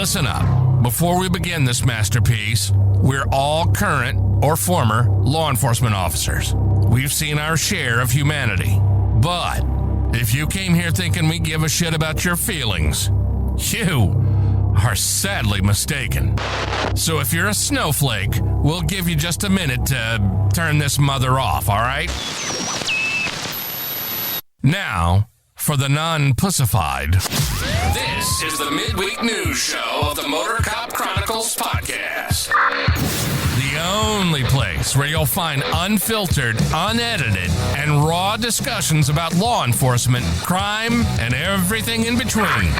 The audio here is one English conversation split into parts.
Listen up. Before we begin this masterpiece, we're all current or former law enforcement officers. We've seen our share of humanity. But if you came here thinking we give a shit about your feelings, you are sadly mistaken. So if you're a snowflake, we'll give you just a minute to turn this mother off, all right? Now, for the non-pussified. This is the midweek news show of the MOTORCOP Chronicles podcast. The only place where you'll find unfiltered, unedited, and raw discussions about law enforcement, crime, and everything in between.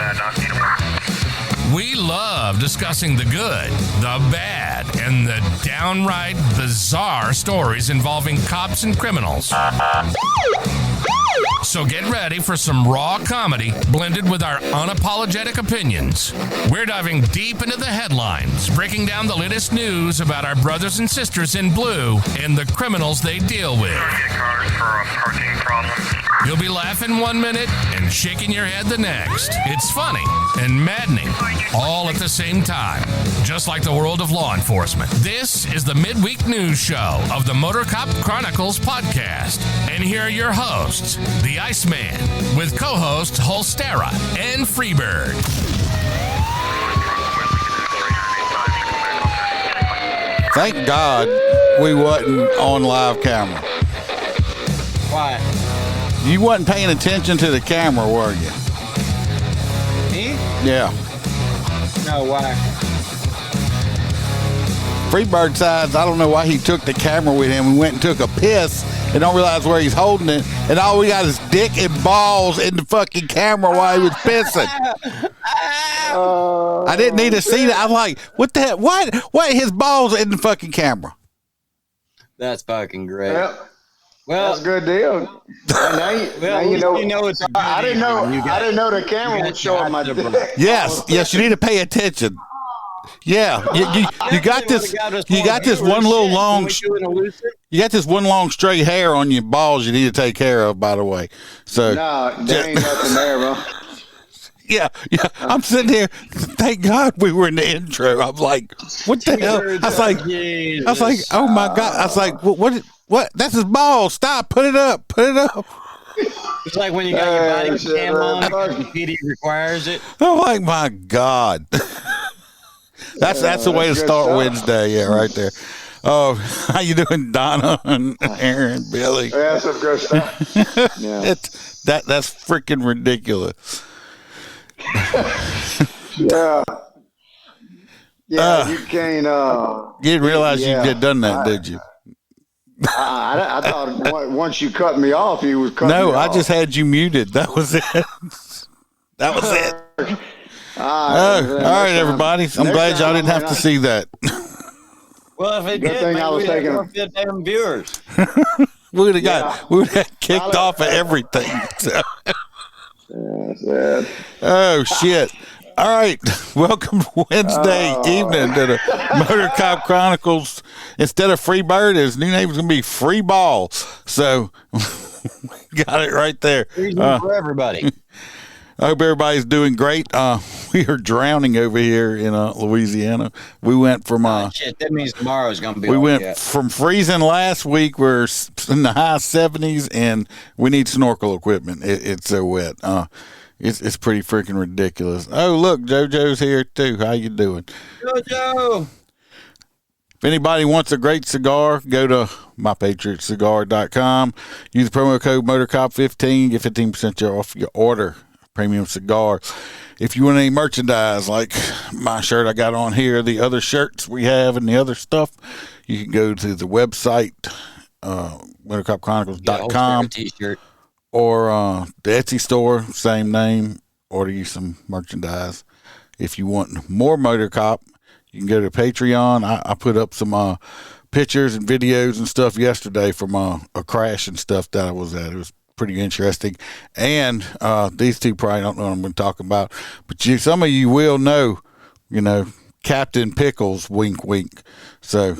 We love discussing the good, the bad, and the downright bizarre stories involving cops and criminals. So get ready for some raw comedy blended with our unapologetic opinions. We're diving deep into the headlines, breaking down the latest news about our brothers and sisters in blue and the criminals they deal with. You'll be laughing 1 minute and shaking your head the next. It's funny and maddening all at the same time, just like the world of law enforcement. This is the midweek news show of the MOTORCOP Chronicles podcast. And here are your hosts, the Iceman, with co-hosts Holstera and Freebird. Thank God we wasn't on live camera. Why? You wasn't paying attention to the camera, were you? Me? Yeah. No, why? Freebird sides, I don't know why he took the camera with him. We went and took a piss and don't realize where he's holding it. And all we got is dick and balls in the fucking camera while he was pissing. I didn't need to see that. I'm like, what the hell? What? His balls in the fucking camera. That's fucking great. Yep. Well, that's a good deal. Now you know it's. I didn't know the camera would show up my dick. Yes, you need to pay attention. Yeah, you got this. You got this one little long. You got this one long straight hair on your balls. You need to take care of. By the way, so no, there ain't nothing there, bro. Yeah. I'm sitting here. Thank God we were in the intro. I'm like, what the hell? I was like, oh my God. I was like, what? That's his balls. Stop. Put it up. It's like when you got your body cam on, PD requires it. I'm like, my God. That's the way to start Wednesday. Yeah, right there. Oh, how you doing, Donna and Aaron, Billy? Yeah, some good stuff. Yeah. That's freaking ridiculous. Yeah. You can't. You didn't realize you had done that, did you? I thought once you cut me off, you would cut me off. No, I just had you muted. That was it. That was it. All right, everybody. I'm glad y'all didn't have to see that. Well, if it did, maybe we'd have more damn viewers. we would have kicked off of everything. So. Oh, shit. All right. Welcome Wednesday evening to the MOTORCOP Chronicles. Instead of Freebird, his new name is going to be Free Ball. So, got it right there. For everybody. I hope everybody's doing great. We are drowning over here in Louisiana. We went from shit, that means tomorrow's gonna be. We went from freezing last week. We're in the high 70s, and we need snorkel equipment. It's so wet. It's pretty freaking ridiculous. Oh, look, JoJo's here too. How you doing, JoJo? If anybody wants a great cigar, go to mypatriotcigar.com. Use the promo code MOTORCOP15. Get 15% off your order. Premium cigar. If you want any merchandise like my shirt I got on here, the other shirts we have and the other stuff, you can go to the website MotorCopChronicles.com or the Etsy store, same name. Order you some merchandise. If you want more MotorCop, you can go to Patreon. I put up some pictures and videos and stuff yesterday from a crash and stuff that I was at. It was pretty interesting. And these two probably don't know what I'm going to talk about, but some of you will know, Captain Pickles, wink, wink. So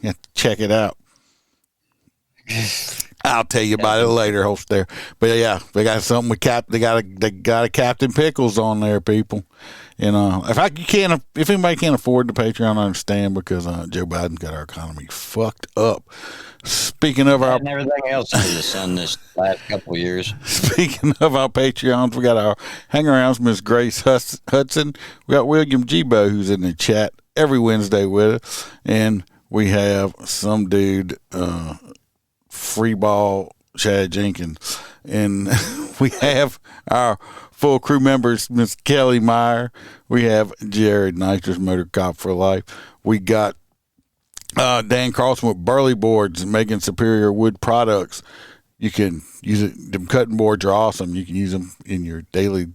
you have to check it out. I'll tell you about it later, host there. But yeah, they got something with they got a Captain Pickles on there, people. And if anybody can't afford the Patreon, I understand, because Joe Biden got our economy fucked up. Speaking of and everything else under the sun this last couple of years. Speaking of our Patreons, we got our hang-arounds, Miss Grace Hudson. We got William Gbo, who's in the chat every Wednesday with us. And we have some dude, Freeball Chad Jenkins. And we have our full crew members, Miss Kelly Meyer. We have Jared Nitrous, Motor Cop for Life. We got Dan Carlson with Burley Boards and making superior wood products. You can use it. Them cutting boards are awesome. You can use them in your daily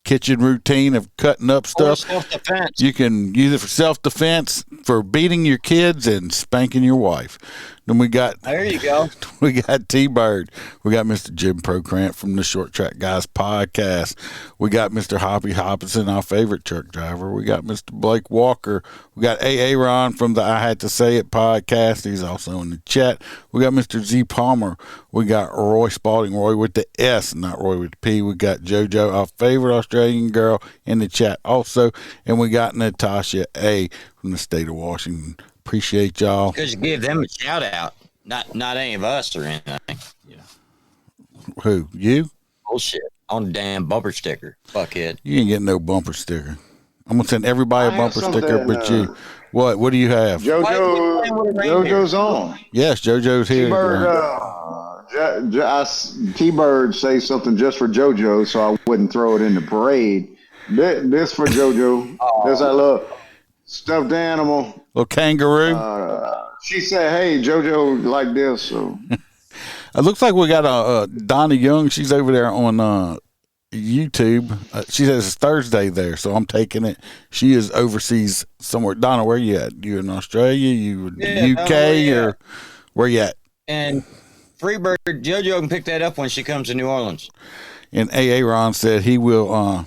kitchen routine of cutting up stuff. Self-defense. You can use it for self-defense, for beating your kids and spanking your wife. Then there you go. We got T-Bird. We got Mr. Jim Procrant from the Short Track Guys podcast. We got Mr. Hoppy Hopkinson, our favorite truck driver. We got Mr. Blake Walker. We got A.A. Ron from the I Had to Say It podcast. He's also in the chat. We got Mr. Z Palmer. We got Roy Spalding, Roy with the S, not Roy with the P. We got JoJo, our favorite Australian girl, in the chat also. And we got Natasha A. from the state of Washington. Appreciate y'all. Because you give them a shout out, not any of us or anything. Who? You? Bullshit. On the damn bumper sticker, fuckhead. You ain't getting no bumper sticker. I'm gonna send everybody a bumper sticker, but you. What do you have? JoJo's on. Yes, JoJo's here. T-Bird say something just for JoJo, so I wouldn't throw it in the parade. This for JoJo. This I love. Stuffed animal. Little kangaroo. She said, "Hey, JoJo, like this." So it looks like we got Donna Young. She's over there on YouTube. She says it's Thursday there, so I'm taking it. She is overseas somewhere. Donna, where you at? You in Australia? You in UK or where you at? And Freebird JoJo can pick that up when she comes to New Orleans. And A.A. Ron said he will.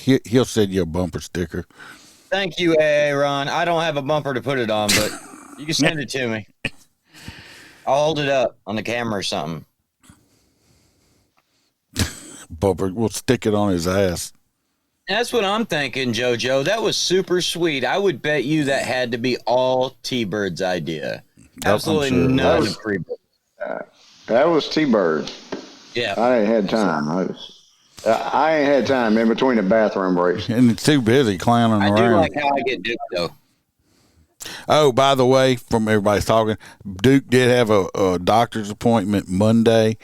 He'll send you a bumper sticker. Thank you, A.A. Ron. I don't have a bumper to put it on, but you can send it to me. I'll hold it up on the camera or something. Bumper, we'll stick it on his ass. That's what I'm thinking, JoJo. That was super sweet. I would bet you that had to be all T-Bird's idea. Absolutely sure none of Freebird. That was T-Bird. Yeah. I ain't had time. I ain't had time in between the bathroom breaks. And it's too busy clowning around. I do like how I get Duke, though. Oh, by the way, from everybody's talking, Duke did have a doctor's appointment Monday.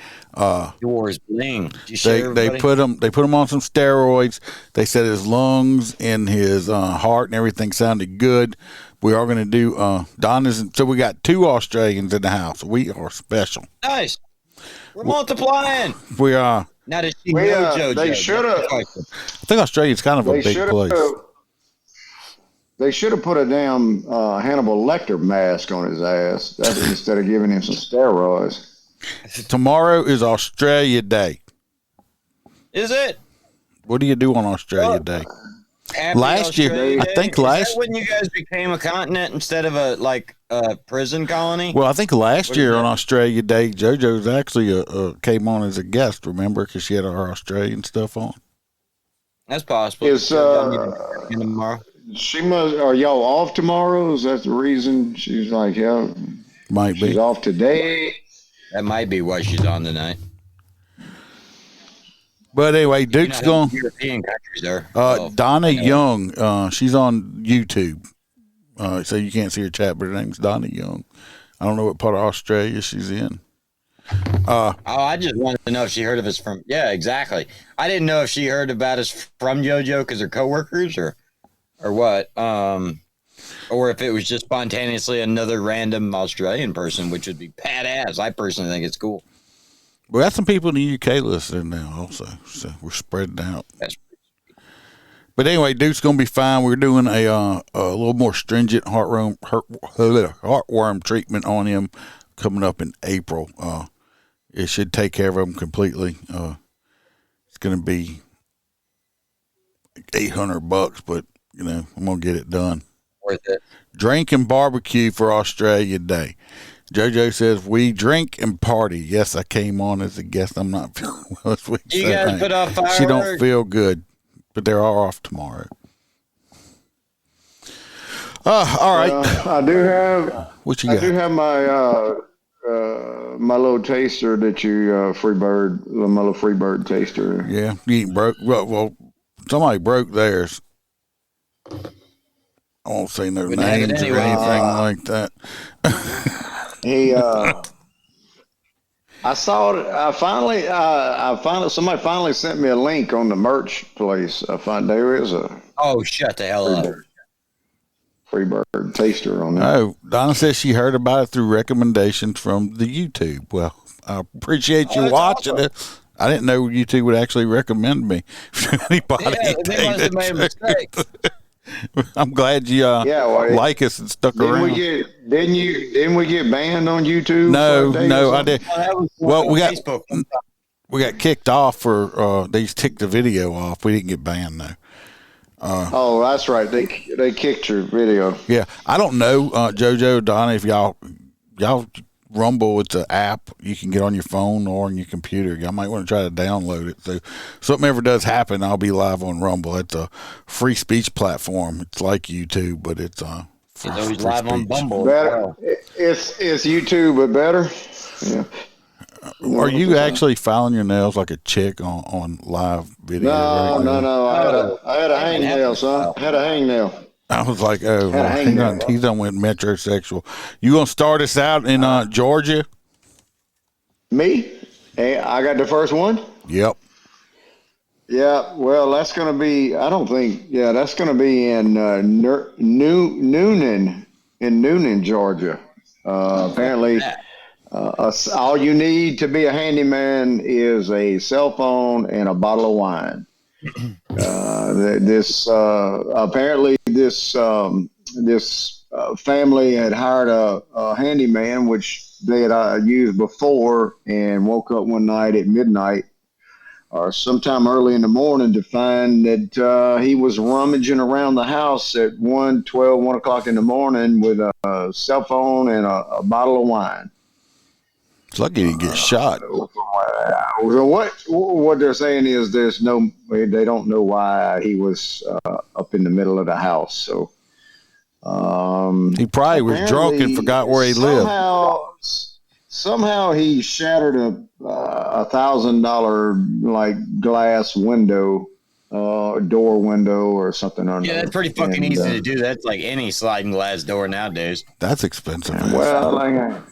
Yours bling. They put him on some steroids. They said his lungs and his heart and everything sounded good. We are going to do so we got 2 Australians in the house. We are special. Nice. We're multiplying. We are. Now does she know JoJo? They should have. I think Australia's kind of a big place. They should have put a damn Hannibal Lecter mask on his ass instead of giving him some steroids. Tomorrow is Australia Day. Is it? What do you do on Australia Day? Last year, I think is that when you guys became a continent instead of a prison colony? Well, I think last year on Australia Day, JoJo's actually came on as a guest. Remember, because she had our Australian stuff on. That's possible. Is tomorrow? She must. Are y'all off tomorrow? Is that the reason she's like, yeah? Might be. She's off today. That might be why she's on tonight. But anyway, Duke's going. European countries are. Donna Young, she's on YouTube, so you can't see her chat, but her name's Donna Young. I don't know what part of Australia she's in. I just wanted to know if she heard of us from. Yeah, exactly. I didn't know if she heard about us from JoJo because they're coworkers or what. Or if it was just spontaneously another random Australian person, which would be badass. I personally think it's cool. We got some people in the UK listening now also, so we're spreading out. But anyway, Duke's going to be fine. We're doing a little more stringent heartworm treatment on him coming up in April. It should take care of him completely. It's going to be $800, but I'm going to get it done. Worth it. Drink and barbecue for Australia Day. JoJo says, we drink and party. Yes, I came on as a guest. I'm not feeling well this week. You guys put off fireworks? She don't feel good, but they're all off tomorrow. All right. I do have. What you got? I do have my my little taster that you Freebird, my little Freebird taster. Yeah, you ain't broke. Well, somebody broke theirs. I won't say no names or anything like that. I saw it. I finally, somebody finally sent me a link on the merch place. I find there is a. Oh, shut the hell up. Freebird taster on there. Oh, Donna says she heard about it through recommendations from the YouTube. Well, I appreciate you watching it. I didn't know YouTube would actually recommend me to anybody. Yeah, they must have made a mistake. I'm glad you like us and stuck around. Didn't we get banned on YouTube? No, I did. Well, we got kicked off for they ticked the video off. We didn't get banned though. Oh, that's right. They kicked your video. Yeah, I don't know, JoJo, Donna, if y'all Rumble, it's an app you can get on your phone or on your computer. Y'all might want to try to download it. So something ever does happen, I'll be live on Rumble. It's a free speech platform. It's like YouTube, but it's free, it's always live on Bumble. Better. It's YouTube, but better. Yeah. Are you actually filing your nails like a chick on live video? No. I had a hangnail, son. I had a hangnail. I was like, oh, he's done went metrosexual. You gonna start us out in Georgia? Me? Hey, I got the first one. Yep. Yeah. Well, that's gonna be. I don't think. Yeah, that's gonna be in Noonan, Georgia. Apparently. All you need to be a handyman is a cell phone and a bottle of wine. Apparently this family had hired a handyman, which they had used before, and woke up one night at midnight or sometime early in the morning to find that he was rummaging around the house at 1 o'clock in the morning with a cell phone and a bottle of wine. It's lucky he didn't get shot. What they're saying is they don't know why he was up in the middle of the house. So he probably was drunk and forgot where he lived. Somehow he shattered a $1,000 like glass window, door window or something. Yeah, that's pretty fucking easy to do. That's like any sliding glass door nowadays. That's expensive. Well,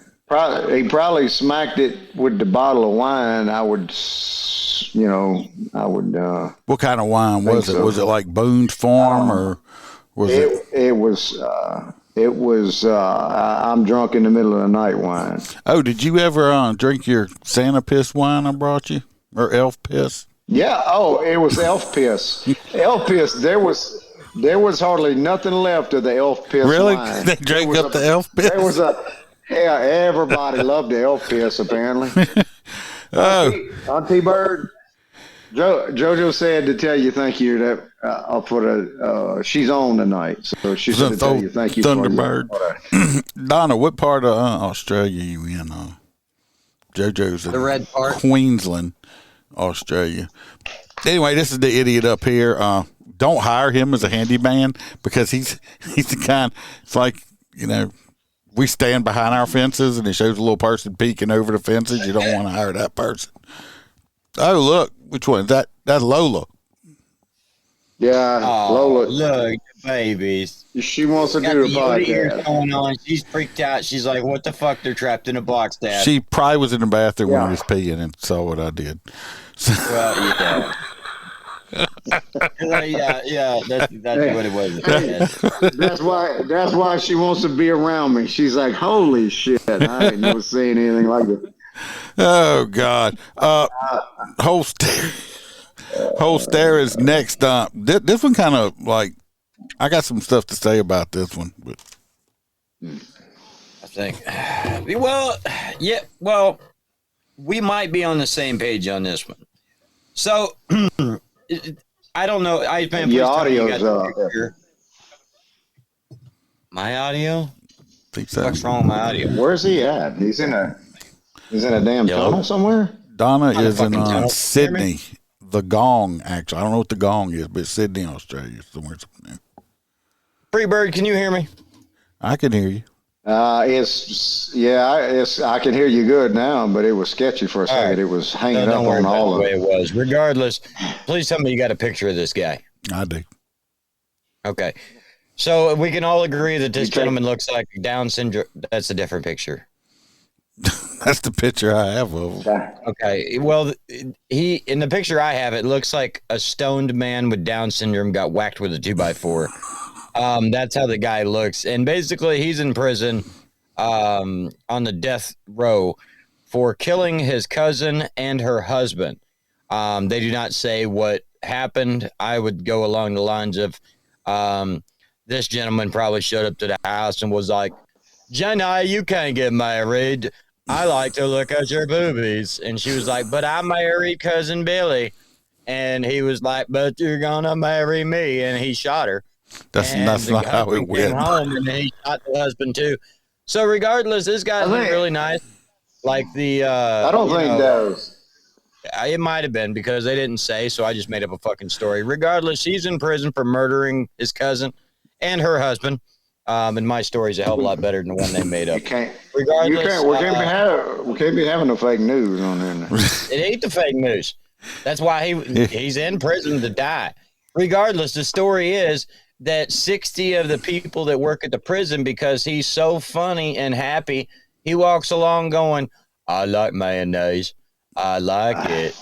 he probably smacked it with the bottle of wine. I would. What kind of wine was it? So. Was it like Boone's Farm or was it? It was. I'm drunk in the middle of the night wine. Oh, did you ever drink your Santa piss wine I brought you or elf piss? Yeah. Oh, it was elf piss. Elf piss. There was hardly nothing left of the elf piss. Really? Wine. They drank up the elf piss. There was Yeah, everybody loved the elf piss, apparently. Auntie Bird, JoJo said to tell you thank you that I'll put she's on tonight, so she said to tell you thank you. Thunderbird. Donna, what part of Australia are you in? JoJo's in the red part, Queensland, Australia. Anyway, this is the idiot up here. Don't hire him as a handyman because he's the kind. It's like we stand behind our fences and it shows a little person peeking over the fences. You don't want to hire that person. Oh, look. Which one is that? That's Lola. Yeah, Lola. Look, babies. She wants to do the podcast. Going on. She's freaked out. She's like, what the fuck? They're trapped in a box, Dad. She probably was in the bathroom when I was peeing and saw what I did. Well, yeah. yeah, that's what it was. That's why she wants to be around me. She's like, holy shit, I ain't never seen anything like it. Oh God, Holster is next up. This one kind of like I got some stuff to say about this one, but I think we might be on the same page on this one. So. I don't know. Your audio's my audio? think so. What's wrong with my audio? Where's he at? He's in a damn tunnel somewhere. Donna is in fucking tunnel. Sydney. The Gong, actually. I don't know what the Gong is, but it's Sydney, Australia. Somewhere there. Freebird, can you hear me? I can hear you. I can hear you good now, but it was sketchy for a second. right. It was hanging Don't up worry on about all the of way it. it was. Regardless, please tell me you got a picture of this guy. I do. Okay. So we can all agree that this You take- gentleman looks like Down syndrome. That's a different picture. That's the picture I have of him. Okay. Well, he in the picture I have, it looks like a stoned man with Down syndrome got whacked with a 2x4. That's how the guy looks. And basically, he's in prison on the death row for killing his cousin and her husband. They do not say what happened. I would go along the lines of this gentleman probably showed up to the house and was like, Jenna, you can't get married. I like to look at your boobies. And she was like, but I married cousin Billy. And he was like, but you're going to marry me. And he shot her. That's And not the how it husband went. came home and he shot the husband too. So regardless, this guy's really nice. Like the I don't think that was. it might have been because they didn't say, so I just made up a fucking story. Regardless, she's in prison for murdering his cousin and her husband. And my story's a hell of a lot better than the one they made up. You can't. Regardless, We can't be having no fake news on there. it ain't the fake news. That's why he's in prison to die. Regardless, the story is that 60 of the people that work at the prison, because he's so funny and happy, he walks along going, I like mayonnaise. I like it.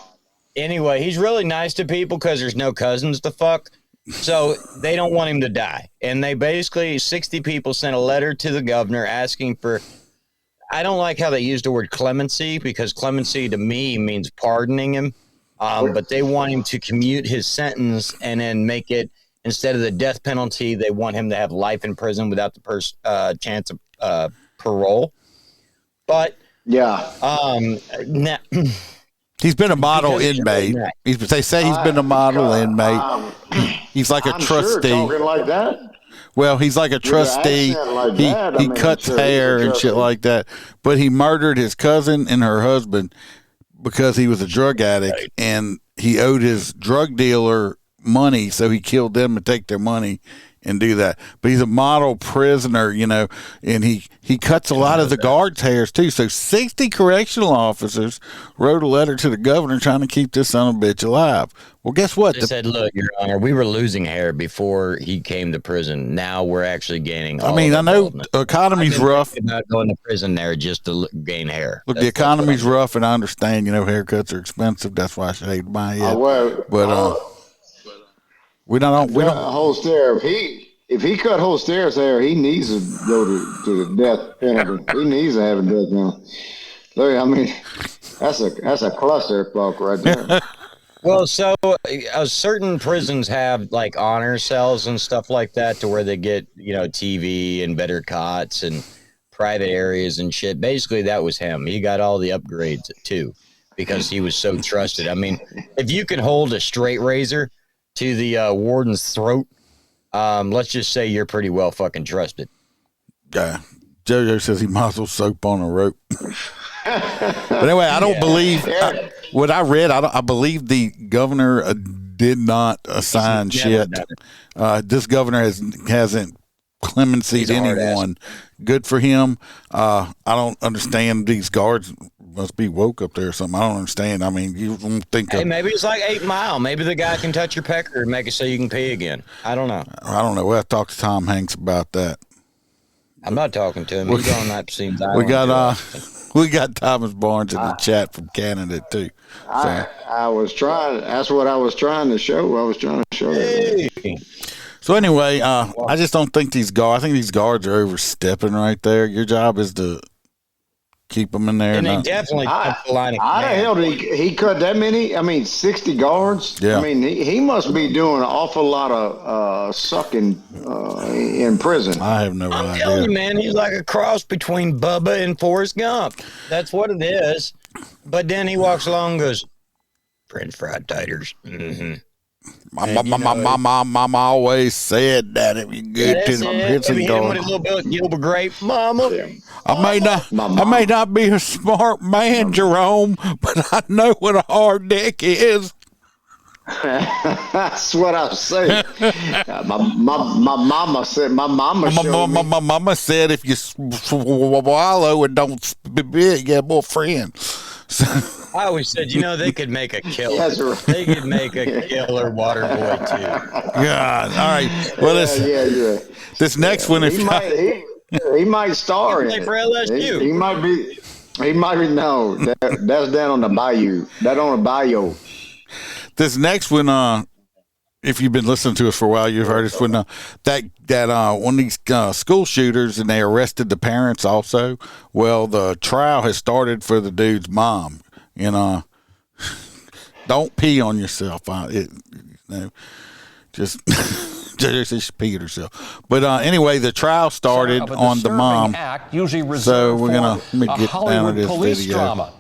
Anyway, he's really nice to people because there's no cousins to fuck. So they don't want him to die. And they basically, 60 people sent a letter to the governor asking for, I don't like how they use the word clemency, because clemency to me means pardoning him. But they want him to commute his sentence and then make it, instead of the death penalty, they want him to have life in prison without the chance of parole. But Yeah. He's been a model inmate. They say he's been a model inmate. He's like a I'm sure trustee. talking like that. Well, he's like a trustee. accent like He that, I he mean, cuts sure, he's a hair and trustee. shit like that. But he murdered his cousin and her husband because he was a drug addict and he owed his drug dealer money, so he killed them to take their money and do that. But he's a model prisoner, and he cuts a lot of the guards' hairs too. So 60 correctional officers wrote a letter to the governor trying to keep this son of a bitch alive. Well, guess what? They said, look, Your Honor, we were losing hair before he came to prison. Now we're actually gaining all I of know baldness. the economy's rough. Thinking about going to prison there just to gain hair. Look, the economy's rough, and I understand, haircuts are expensive. That's why I shaved my head. But we don't. Holster, if he cut Holster's hair, he needs to go to the death penalty. He needs to have a death penalty. Look, I mean, that's a clusterfuck right there. Well, so certain prisons have like honor cells and stuff like that, to where they get TV and better cots and private areas and shit. Basically, that was him. He got all the upgrades too because he was so trusted. I mean, if you can hold a straight razor to the warden's throat, let's just say you're pretty well fucking trusted. Yeah, JoJo says he might as well soap on a rope. But anyway, I don't believe what I read. I believe the governor did not assign shit. This governor hasn't clemencied anyone. Good for him. I don't understand. These guards must be woke up there or something. I don't understand. I mean, you don't think. Hey, maybe it's like 8 Mile. Maybe the guy can touch your pecker and make it so you can pee again. I don't know. We'll have to talk to Tom Hanks about that. I'm not talking to him. He's on that scenes. We got Thomas Barnes in the chat from Canada too. So. I was trying. That's what I was trying to show. I was trying to show that. Hey. So anyway, I just don't think these guards. I think these guards are overstepping right there. Your job is to keep them in there. And they definitely cut the line of How the command. hell did he cut that many? I mean, 60 guards. Yeah. I mean, he must be doing an awful lot of sucking in prison. I have no I'm telling you, idea. man, he's like a cross between Bubba and Forrest Gump. That's what it is. But then he walks along and goes, French fried taters. Mm-hmm. My mama always said that if you get to the prison guard, a little bit of Gilbert Grape, Mama. I may not be a smart man, Jerome, but I know what a hard dick is. That's what I'm saying. My mama said. My mama said if you swallow and don't spit, you get more friends. So, I always said, they could make a killer. That's right. They could make a killer water boy too. God, all right. Well, this next one, he might star in it. For LSU. He might be. He might be. No, that's down on the bayou. That on the bayou. This next one, if you've been listening to us for a while, you've heard us when that one of these school shooters, and they arrested the parents also. Well, the trial has started for the dude's mom, and don't pee on yourself. Just she peed herself. But anyway, the trial started on the mom. So we're gonna get down to this video. Drama.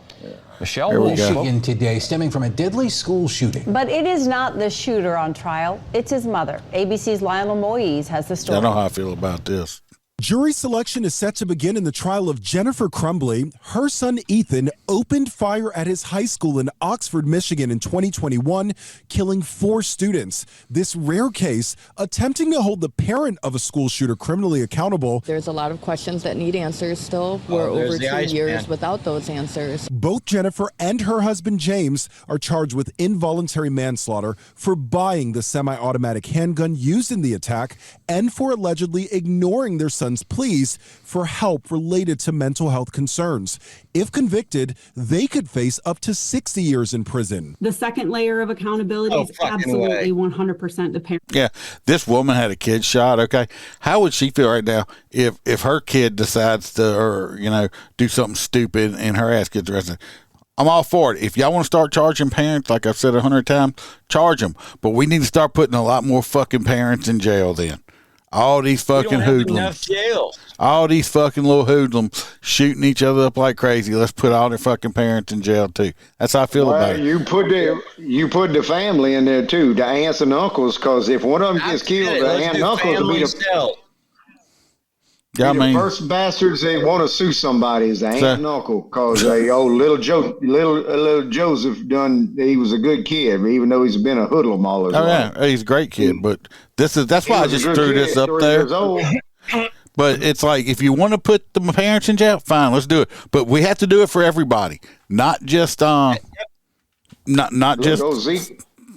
Michelle, Michigan today, stemming from a deadly school shooting. But it is not the shooter on trial. It's his mother. ABC's Lionel Moise has the story. I know how I feel about this. Jury selection is set to begin in the trial of Jennifer Crumbly. Her son Ethan opened fire at his high school in Oxford, Michigan in 2021, killing 4 students. This rare case attempting to hold the parent of a school shooter criminally accountable. There's a lot of questions that need answers still. We're over 2 years without those answers. Both Jennifer and her husband James are charged with involuntary manslaughter for buying the semi-automatic handgun used in the attack and for allegedly ignoring their son's pleas for help related to mental health concerns. If convicted, they could face up to 60 years in prison. The second layer of accountability is absolutely 100% the parent. Yeah, this woman had a kid shot. Okay, how would she feel right now if her kid decides to, do something stupid and her ass gets arrested? I'm all for it. If y'all want to start charging parents, like I've said 100 times, charge them. But we need to start putting a lot more fucking parents in jail then. All these fucking hoodlums. All these fucking little hoodlums shooting each other up like crazy. Let's put all their fucking parents in jail too. That's how I feel about it. You put the family in there too, the aunts and uncles, because if one of them gets killed, the aunt and uncles will be the first bastards they want to sue somebody is the aunt and uncle, because little Joseph he was a good kid, even though he's been a hoodlum all his life. Yeah, he's a great kid, but that's why I just threw this up there. But it's like, if you want to put the parents in jail, fine, let's do it. But we have to do it for everybody, not just not just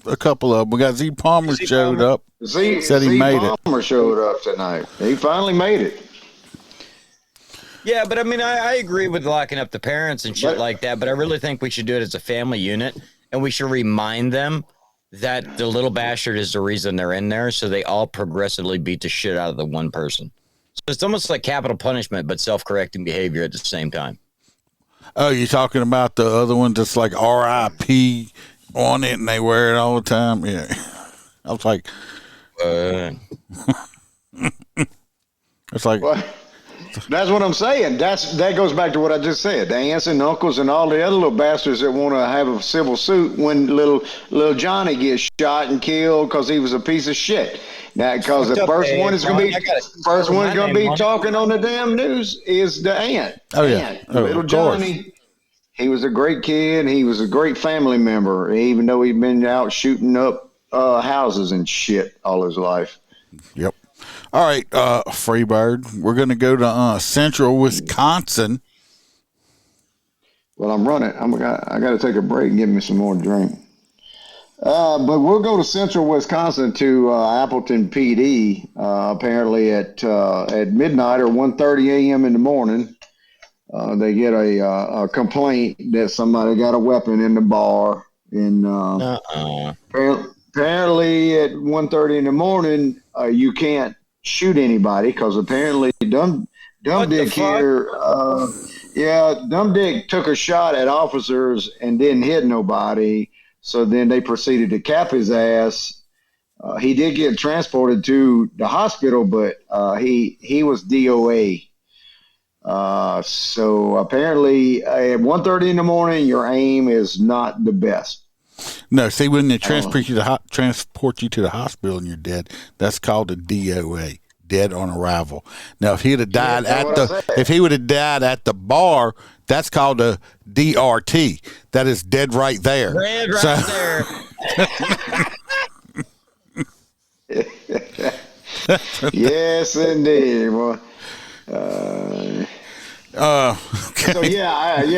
a couple of them. We got Z Palmer showed up. Said he made it. Palmer showed up tonight. He finally made it. Yeah, but I mean, I agree with locking up the parents and shit like that, but I really think we should do it as a family unit, and we should remind them that the little bastard is the reason they're in there, so they all progressively beat the shit out of the one person. So it's almost like capital punishment, but self-correcting behavior at the same time. Oh, you're talking about the other one that's like RIP on it, and they wear it all the time? Yeah. I was like... it's like... What? That's what I'm saying. That goes back to what I just said. The aunts and uncles and all the other little bastards that want to have a civil suit when little Johnny gets shot and killed because he was a piece of shit. Now, because the first one is going to be talking on the damn news is the aunt. Oh yeah, little Johnny. He was a great kid. He was a great family member, even though he'd been out shooting up houses and shit all his life. Yep. All right, Freebird, we're going to go to central Wisconsin. Well, I'm running. I got to take a break and get me some more drink. But we'll go to central Wisconsin to Appleton PD. Apparently at midnight or 1:30 a.m. in the morning, they get a complaint that somebody got a weapon in the bar. And apparently at 1:30 in the morning, you can't shoot anybody because apparently Dumb Dick here, Dumb Dick took a shot at officers and didn't hit nobody. So then they proceeded to cap his ass. He did get transported to the hospital, but he was DOA. So apparently at 1:30 in the morning, your aim is not the best. No, see, when they transport you to the hospital and you're dead, that's called a DOA, dead on arrival. Now, if he'd have died he would have died at the bar, that's called a DRT. That is dead right there. Dead right there. Yes, indeed. Well, okay. So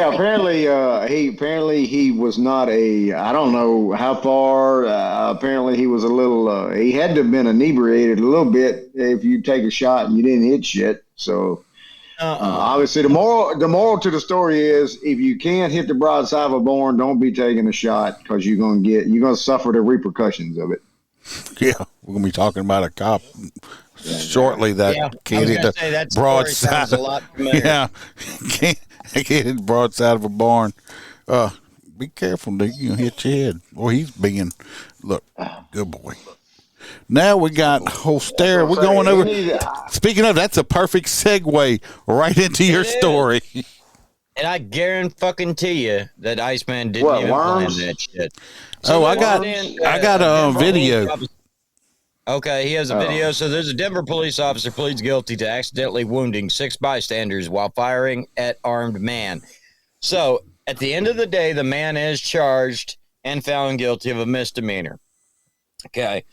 apparently he was not I don't know how far. Apparently he was a little. He had to have been inebriated a little bit if you take a shot and you didn't hit shit. So obviously the moral to the story is if you can't hit the broadside of a barn, don't be taking a shot because you're gonna suffer the repercussions of it. Yeah, we're gonna be talking about a cop shortly that can't hit the broadside. Yeah, can't hit the broadside of a barn. Be careful, dude. You hit your head. Well, he's being good boy. Now we got Holster. We're going over. Speaking of, that's a perfect segue right into your story. And I guarantee you that Iceman didn't even plan that shit. So I got a video. Okay, he has a video. So there's a Denver police officer pleads guilty to accidentally wounding 6 bystanders while firing at armed man. So at the end of the day, the man is charged and found guilty of a misdemeanor. Okay,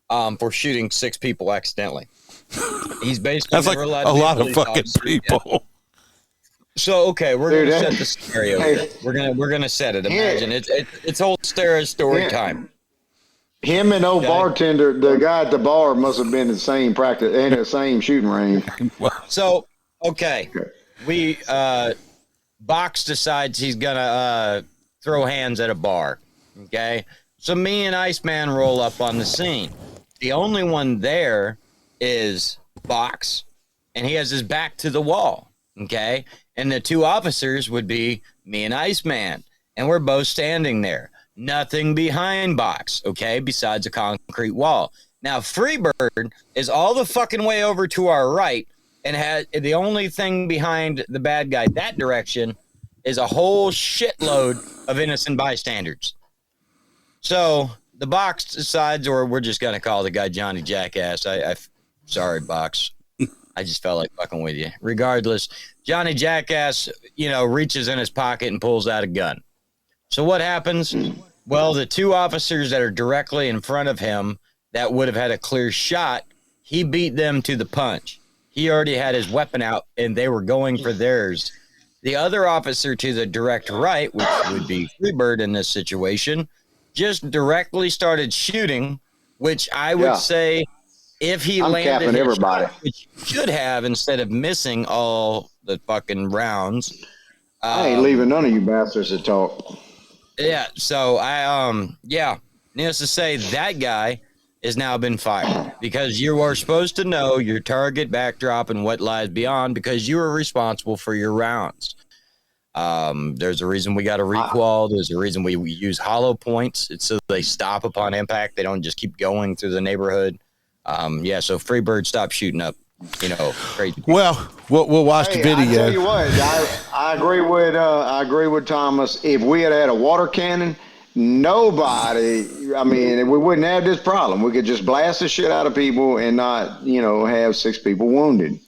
for shooting 6 people accidentally. He's basically that's like a lot of fucking people. Yeah. So okay, we're gonna set the scenario. We're gonna set it. Imagine it's whole story time. Him and bartender, the guy at the bar, must have been in the same practice in the same shooting range. So we Box decides he's gonna throw hands at a bar. Okay, so me and Iceman roll up on the scene. The only one there is Box, and he has his back to the wall. Okay, and the 2 officers would be me and Iceman, and we're both standing there. Nothing behind Box, okay, besides a concrete wall. Now, Freebird is all the fucking way over to our right, and had the only thing behind the bad guy that direction is a whole shitload of innocent bystanders. So the Box decides, or we're just gonna call the guy Johnny Jackass. Sorry, Box. I just felt like fucking with you. Regardless, Johnny Jackass, reaches in his pocket and pulls out a gun. So what happens? Well, the 2 officers that are directly in front of him that would have had a clear shot, he beat them to the punch. He already had his weapon out, and they were going for theirs. The other officer to the direct right, which would be Freebird in this situation, just directly started shooting, which I would say if he landed his shot, which he should have instead of missing all the fucking rounds. I ain't leaving none of you bastards to talk. Yeah, so needless to say, that guy has now been fired because you are supposed to know your target backdrop and what lies beyond because you are responsible for your rounds. There's a reason we got a recoil. There's a reason we use hollow points. It's so they stop upon impact. They don't just keep going through the neighborhood. So Freebird, stop shooting up. Crazy. Well, we'll watch the video. I tell you what, I agree with Thomas. If we had a water cannon, nobody. I mean, we wouldn't have this problem. We could just blast the shit out of people and not, have 6 people wounded.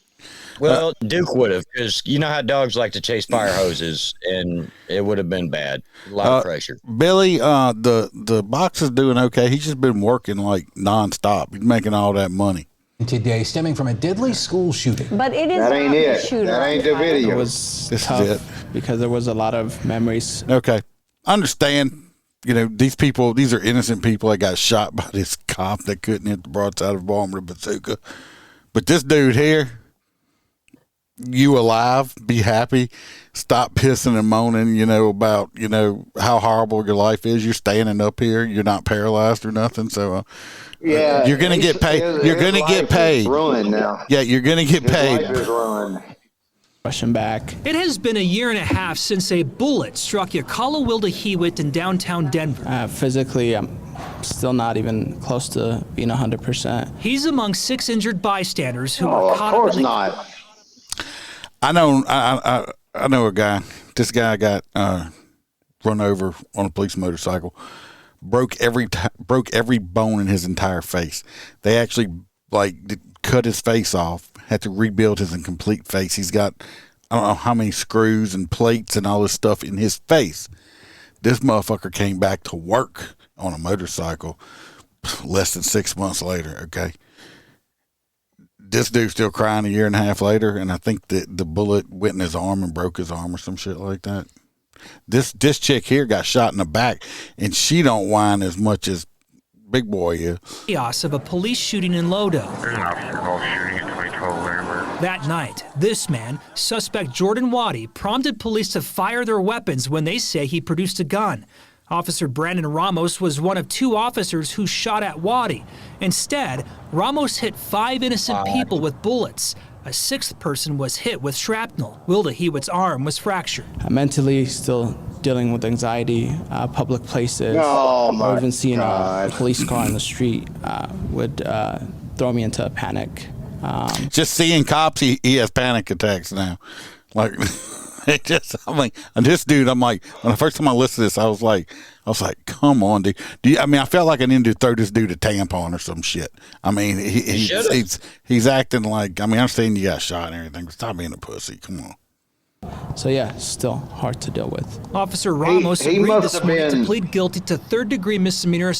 Well, Duke would have, because you know how dogs like to chase fire hoses, and it would have been bad. A lot of pressure. Billy, the Box is doing okay. He's just been working like nonstop. He's making all that money today, stemming from a deadly school shooting. But it is that ain't it. Shooter. That ain't the video. It was tough because there was a lot of memories. Okay, understand. These are innocent people that got shot by this cop that couldn't hit the broadside of a bomb with a bazooka. But this dude here, you alive, be happy, stop pissing and moaning, about, how horrible your life is. You're standing up here. You're not paralyzed or nothing. So, you're going to get paid. You're going to get paid. Ruined now. Yeah, you're going to get paid. Life is ruined. Rushing back. It has been a year and a half since a bullet struck Yakala Wilda Hewitt in downtown Denver. Physically, I'm still not even close to being 100%. He's among 6 injured bystanders who were caught up in the... Of course not. I know a guy. This guy got run over on a police motorcycle broke every bone in his entire face. They actually cut his face off, had to rebuild his incomplete face. He's got, I don't know how many screws and plates and all this stuff in his face. This motherfucker came back to work on a motorcycle less than 6 months later. Okay. This dude's still crying a year and a half later, and I think that the bullet went in his arm and broke his arm or some shit like that. This chick here got shot in the back, and she don't whine as much as Big Boy is. Chaos of a police shooting in Lodo. There's an officer call shooting at 2012 Lambert. That night, this man, suspect Jordan Waddy, prompted police to fire their weapons when they say he produced a gun. Officer Brandon Ramos was one of 2 officers who shot at Waddy. Instead, Ramos hit 5 innocent people with bullets. A 6th person was hit with shrapnel. Wilda Hewitt's arm was fractured. Mentally still dealing with anxiety, public places, or even seeing a police car on the street would throw me into a panic. Just seeing cops, he has panic attacks now. Like, this dude, I'm like, when the first time I listened to this, I was like, come on, dude. I felt like I needed to throw this dude a tampon or some shit. I mean, he's acting like, I understand you got shot and everything, but stop being a pussy. Come on. So yeah, still hard to deal with. Officer Ramos agreed this morning to plead guilty to 3rd-degree misdemeanor.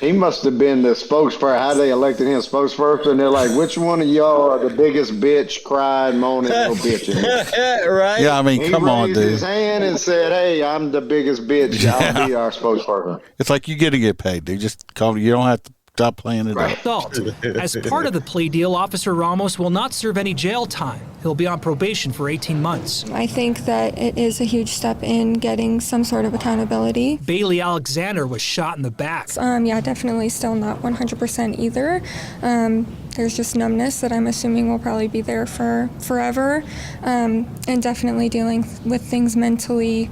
He must have been the spokesperson. How they elected him spokesperson? They're like, which one of y'all are the biggest bitch, crying, moaning, no bitching? Right? Yeah, come on, dude. He raised his hand and said, hey, I'm the biggest bitch. I'll be our spokesperson. It's like you get paid, dude. Just call. You don't have to stop playing it up. As part of the plea deal, Officer Ramos will not serve any jail time. He'll be on probation for 18 months. I think that it is a huge step in getting some sort of accountability. Bailey Alexander was shot in the back. Yeah, definitely still not 100% either. There's just numbness that I'm assuming will probably be there for forever. And definitely dealing with things mentally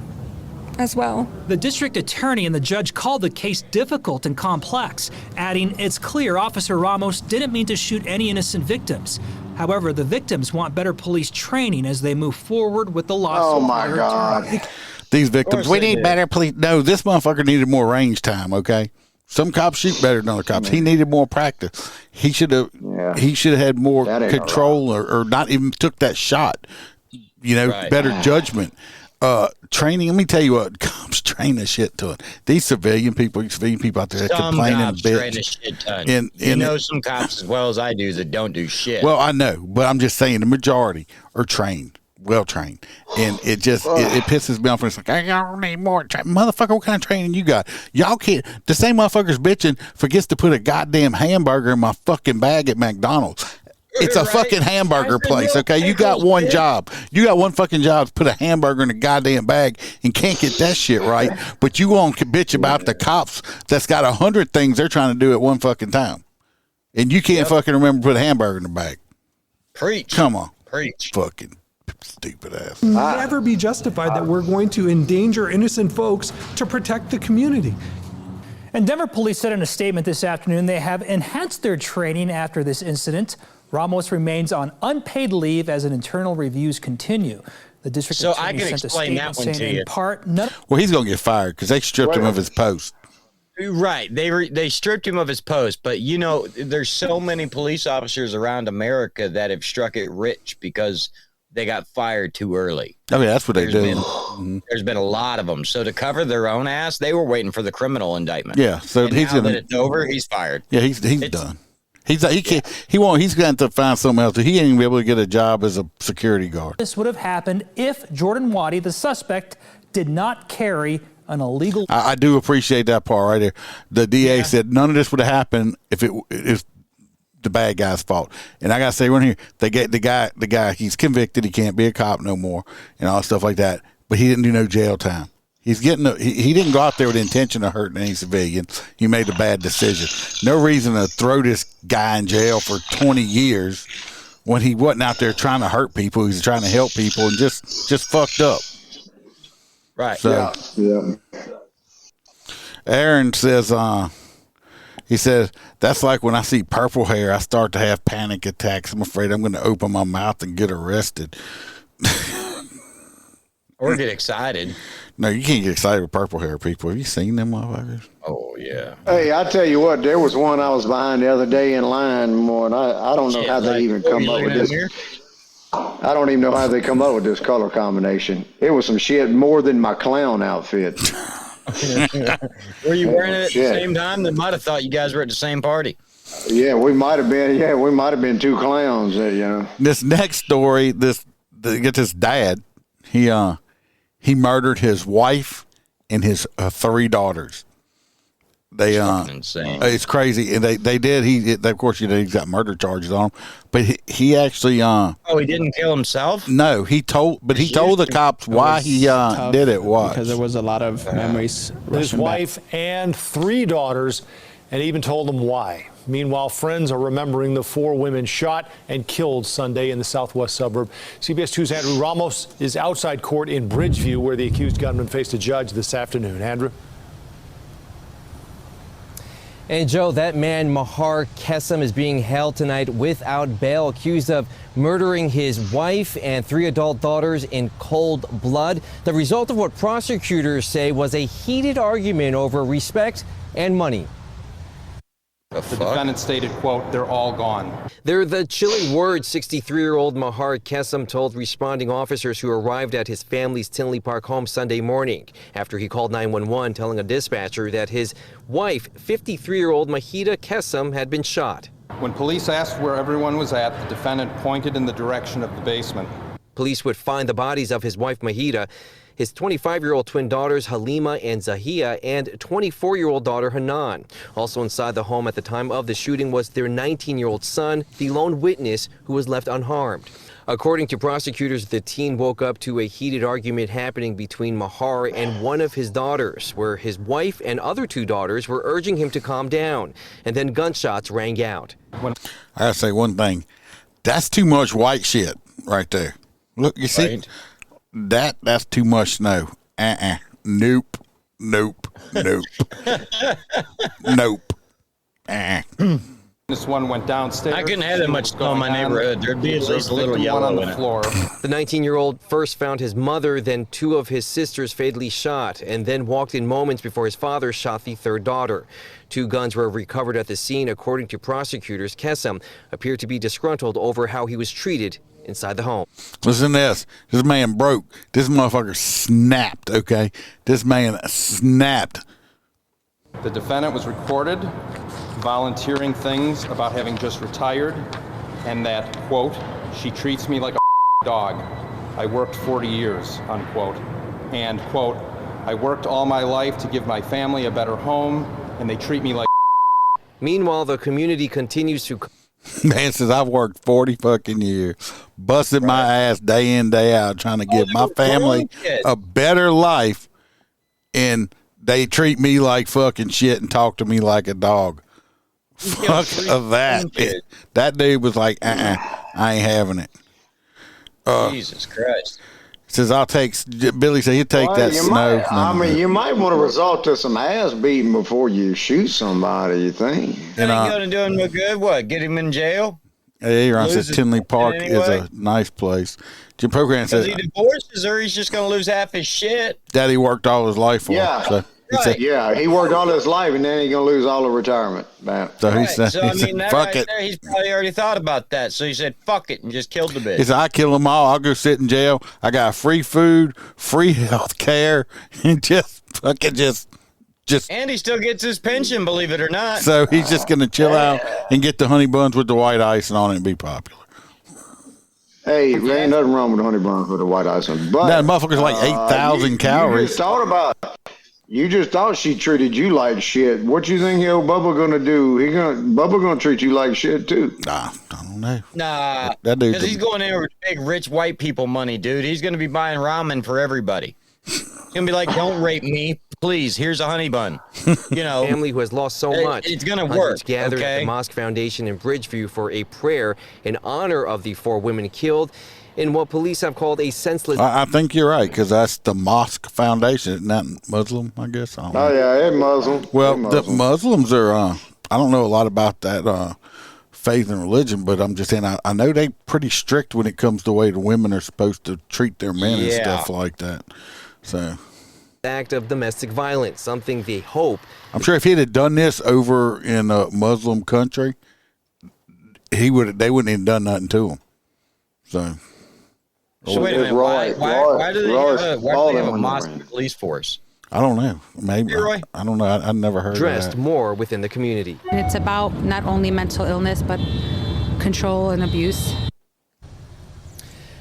as well. The district attorney and the judge called the case difficult and complex, adding, it's clear Officer Ramos didn't mean to shoot any innocent victims. However, the victims want better police training as they move forward with the lawsuit. Oh my God. These victims, we need better police. No, this motherfucker needed more range time, okay? Some cops shoot better than other cops. He needed more practice. He should have had more control or not even took that shot. Better judgment. Training, let me tell you what, cops train the shit to it. These civilian people out there that complaining a bitch. You know some cops as well as I do that don't do shit. Well, I know, but I'm just saying the majority are trained, well trained. And it just, it pisses me off. And it's like, I don't need more training. Motherfucker, what kind of training you got? Y'all can't, the same motherfucker's bitching forgets to put a goddamn hamburger in my fucking bag at McDonald's. It's a fucking hamburger place, okay? You got one job. You got one fucking job to put a hamburger in a goddamn bag and can't get that shit right. But you won't bitch about the cops that's got 100 things they're trying to do at one fucking time. And you can't fucking remember to put a hamburger in the bag. Preach. Come on. Preach. Fucking stupid ass. Never be justified that we're going to endanger innocent folks to protect the community. And Denver police said in a statement this afternoon they have enhanced their training after this incident. Ramos remains on unpaid leave as internal reviews continue. The district attorney sent a statement saying in part, well, he's going to get fired because they stripped him of his post. Right. They stripped him of his post. But, there's so many police officers around America that have struck it rich because they got fired too early. Oh, yeah, that's what they do. There's been a lot of them. So to cover their own ass, they were waiting for the criminal indictment. Yeah. So now that it's over, he's fired. Yeah, he's done. He's going to find something else. He ain't even be able to get a job as a security guard. This would have happened if Jordan Waddy, the suspect, did not carry an illegal. I do appreciate that part right there. The DA said none of this would have happened if the bad guy's fault. And I got to say right here, they get the guy, he's convicted. He can't be a cop no more and all stuff like that. But he didn't do no jail time. He's getting he didn't go out there with the intention of hurting any civilian. He made a bad decision. No reason to throw this guy in jail for 20 years when he wasn't out there trying to hurt people. He was trying to help people and just fucked up. Right. So, yeah. Aaron says, he says, that's like when I see purple hair, I start to have panic attacks. I'm afraid I'm going to open my mouth and get arrested. Or get excited. No, you can't get excited with purple hair people. Have you seen them motherfuckers? Oh, yeah. Hey, I tell you what, there was one I was behind the other day in line, more, and I don't know how they even come up with this. I don't even know how they come up with this color combination. It was some shit more than my clown outfit. Were you wearing it at the same time? They might have thought you guys were at the same party. Yeah, we might have been. Yeah, we might have been two clowns. You know. This next story, get this dad. He murdered his wife and his 3 daughters. They insane. It's crazy, and they did. Of course, he's got murder charges on him, but he actually. He didn't kill himself. No, he told the cops why he did it. Why? Because there was a lot of memories. His wife and 3 daughters, and even told them why. Meanwhile, friends are remembering the 4 women shot and killed Sunday in the southwest suburb. CBS 2's Andrew Ramos is outside court in Bridgeview, where the accused gunman faced a judge this afternoon. Andrew? And Joe, that man, Mahar Kessam, is being held tonight without bail, accused of murdering his wife and 3 adult daughters in cold blood. The result of what prosecutors say was a heated argument over respect and money. The defendant stated, quote, "They're all gone." They're the chilling words 63-year-old Mahar Kessam told responding officers who arrived at his family's Tinley Park home Sunday morning after he called 911 telling a dispatcher that his wife, 53-year-old Mahida Kessam, had been shot. When police asked where everyone was at, the defendant pointed in the direction of the basement. Police would find the bodies of his wife Mahida, his 25-year-old twin daughters Halima and Zahia, and 24-year-old daughter Hanan. Also inside the home at the time of the shooting was their 19-year-old son, the lone witness who was left unharmed. According to prosecutors, the teen woke up to a heated argument happening between Mahar and one of his daughters, where his wife and other 2 daughters were urging him to calm down, and then gunshots rang out. I gotta say one thing. That's too much white shit right there. Look, you see? Right. That's too much snow. Nope. Nope. This one went downstairs. I couldn't have that much snow in my neighborhood. There'd be at least a little yellow in it. The 19-year-old first found his mother, then 2 of his sisters fatally shot, and then walked in moments before his father shot the 3rd daughter. 2 guns were recovered at the scene. According to prosecutors, Kessam appeared to be disgruntled over how he was treated inside the home. Listen to this. This man broke. This motherfucker snapped, okay? This man snapped. The defendant was recorded volunteering things about having just retired, and that, quote, "She treats me like a dog. I worked 40 years," unquote. And, quote, "I worked all my life to give my family a better home, and they treat me like." Meanwhile, the community continues to... Man says, I've worked 40 fucking years, busted my ass day in, day out, trying to give my family a better life, and they treat me like fucking shit and talk to me like a dog. Fuck of that. That dude was like, I ain't having it. Jesus Christ. Says, Billy said he'll take that snow. You might want to resort to some ass beating before you shoot somebody, you think? That ain't going to do him no good. What, get him in jail? Hey, Ron says Tinley Park is a nice place. Jim Program says he divorces her, he's just going to lose half his shit. Daddy worked all his life for him. So he worked all his life, and then he's going to lose all the retirement. So he said, fuck it. There, he's probably already thought about that. So he said, fuck it, and just killed the bitch. He said, I kill them all. I'll go sit in jail. I got free food, free health care, and just fucking just. And he still gets his pension, believe it or not. So he's just going to chill out and get the honey buns with the white icing on it and be popular. Hey, there ain't nothing wrong with honey buns with the white icing. But that motherfucker's like 8,000 calories. You just thought she treated you like shit. What you think Bubba gonna do? Bubba gonna treat you like shit too. Nah, I don't know. Nah, that dude. Because he's going in with big rich white people money, dude. He's gonna be buying ramen for everybody. He's gonna be like, "Don't rape me, please. Here's a honey bun." You know, family who has lost so much. It's gonna Hundreds work. Gathered okay? at the Mosque Foundation in Bridgeview for a prayer in honor of the 4 women killed in what police have called a senseless... I think you're right, because that's the Mosque Foundation, not Muslim, I guess. I don't know. Yeah, it's Muslim. Well, the Muslims are, I don't know a lot about that faith and religion, but I'm just saying, I know they're pretty strict when it comes to the way the women are supposed to treat their men and stuff like that. So... act of domestic violence, something they hope. I'm sure if he'd have done this over in a Muslim country, they wouldn't have done nothing to him. So wait a minute. Why do they have a Muslim police force? I don't know. Maybe. Roy? I don't know. I never heard Dressed of that. more within the community. It's about not only mental illness, but control and abuse.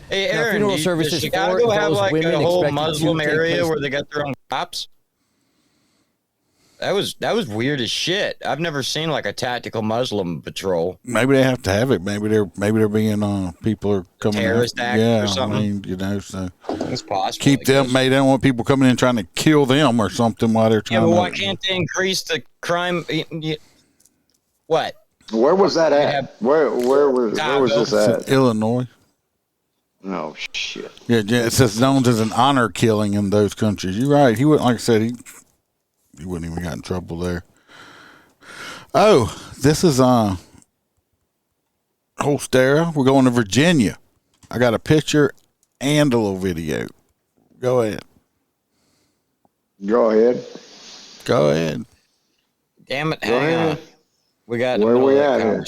Hey, Aaron, does Chicago have like a whole Muslim area where they got their own cops? That was weird as shit. I've never seen like a tactical Muslim patrol. Maybe they have to have it. Maybe they're being people are coming terrorist out. act Yeah, or something. I mean, so it's possible. Keep them. Maybe they don't want people coming in trying to kill them or something while they're trying. Yeah, but to, why can't they increase the crime? What? Where was that at? Where was this at? Illinois. Oh shit. Yeah, it says known as an honor killing in those countries. You're right. He wouldn't, like I said, he wouldn't even got in trouble there. Oh, this is Holstera. We're going to Virginia. I got a picture and a little video. Go ahead. Go ahead. Go ahead. Damn it! Hang on. We got where we at here?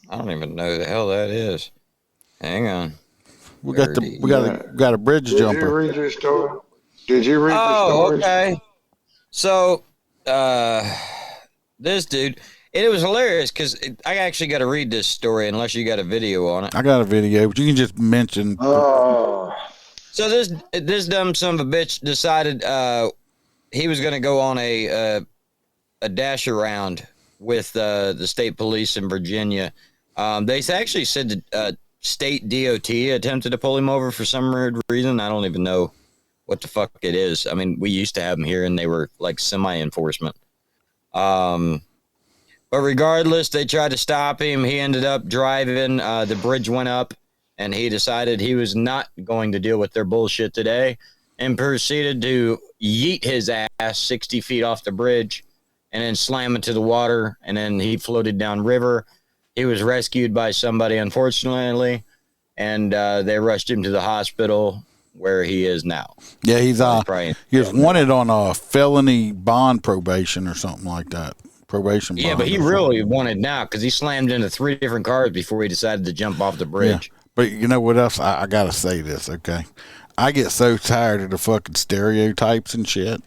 I don't even know who the hell that is. Hang on. We got a bridge jumper. Did you read your story? Did you read the story? Okay. So, this dude, and it was hilarious because I actually got to read this story unless you got a video on it. I got a video, but you can just mention. Oh. So this dumb son of a bitch decided he was going to go on a dash around with the state police in Virginia. They actually said that state DOT attempted to pull him over for some weird reason. I don't even know what the fuck it is. I mean, we used to have them here and they were like semi-enforcement. But regardless, they tried to stop him. He ended up driving. The bridge went up and he decided he was not going to deal with their bullshit today and proceeded to yeet his ass 60 feet off the bridge and then slam into the water. And then he floated down river. He was rescued by somebody, unfortunately, and they rushed him to the hospital where he is now. Yeah, he was wanted on a felony bond probation or something like that. Probation. Yeah, but he really wanted now because he slammed into 3 different cars before he decided to jump off the bridge. Yeah. But you know what else? I got to say this, okay? I get so tired of the fucking stereotypes and shit.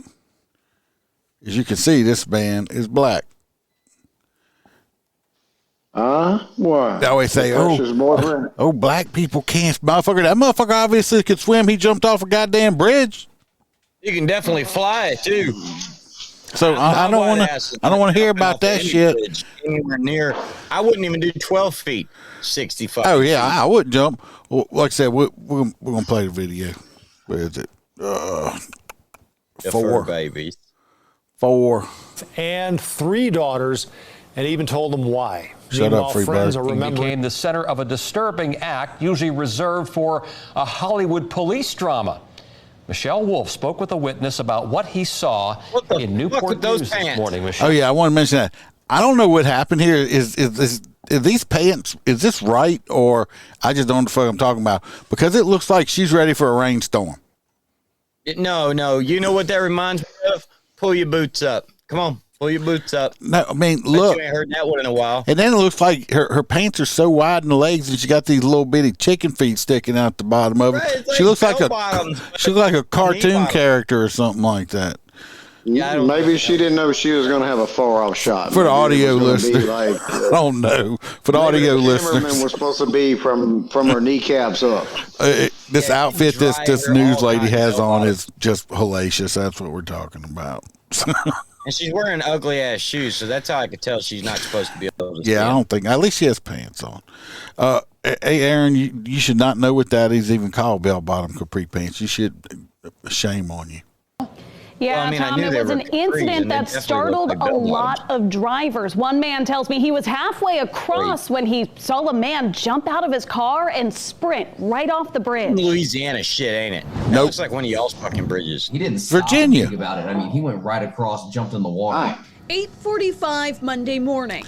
As you can see, this man is black. What? They always say, oh, black people can't. That motherfucker obviously could swim. He jumped off a goddamn bridge. You can definitely fly it too. So I don't want to hear about that shit. Anywhere near, I wouldn't even do 12 feet, 65. Oh yeah, I wouldn't jump. Well, like I said, we're gonna play the video. Where is it? 4 babies. 4 and 3 daughters, and even told them why. Shut up, free friends bird. are remembering. Became the center of a disturbing act, usually reserved for a Hollywood police drama. Michelle Wolf spoke with a witness about what he saw in Newport News this morning. Michelle. Oh yeah, I want to mention that. I don't know what happened here. Is these pants? Is this right, or I just don't know what the fuck I'm talking about? Because it looks like she's ready for a rainstorm. No. You know what that reminds me of? Pull your boots up. Come on. Pull your boots up. No, I mean, look. You ain't heard that one in a while. And then it looks like her pants are so wide in the legs, and she got these little bitty chicken feet sticking out the bottom of it. Right, She looks like a cartoon character or something like that. Yeah, maybe she didn't know she was going to have a far-off shot. For the audio listener, I don't know. For the audio listeners, the cameraman was supposed to be from her kneecaps up. This outfit this news lady has on is just hellacious. That's what we're talking about. And she's wearing ugly ass shoes, so that's how I could tell she's not supposed to be able to. Yeah, I don't think. At least she has pants on. Hey, Aaron, you should not know what that is even called, bell-bottom capri pants. You should. Shame on you. Yeah, well, Tom, it was an incident that startled a lot of drivers. One man tells me he was halfway across when he saw a man jump out of his car and sprint right off the bridge. Louisiana shit, ain't it? That Nope. looks like one of y'all's fucking bridges. He didn't stop Virginia. and think about it. I mean, he went right across, jumped in the water. 8:45 Monday morning.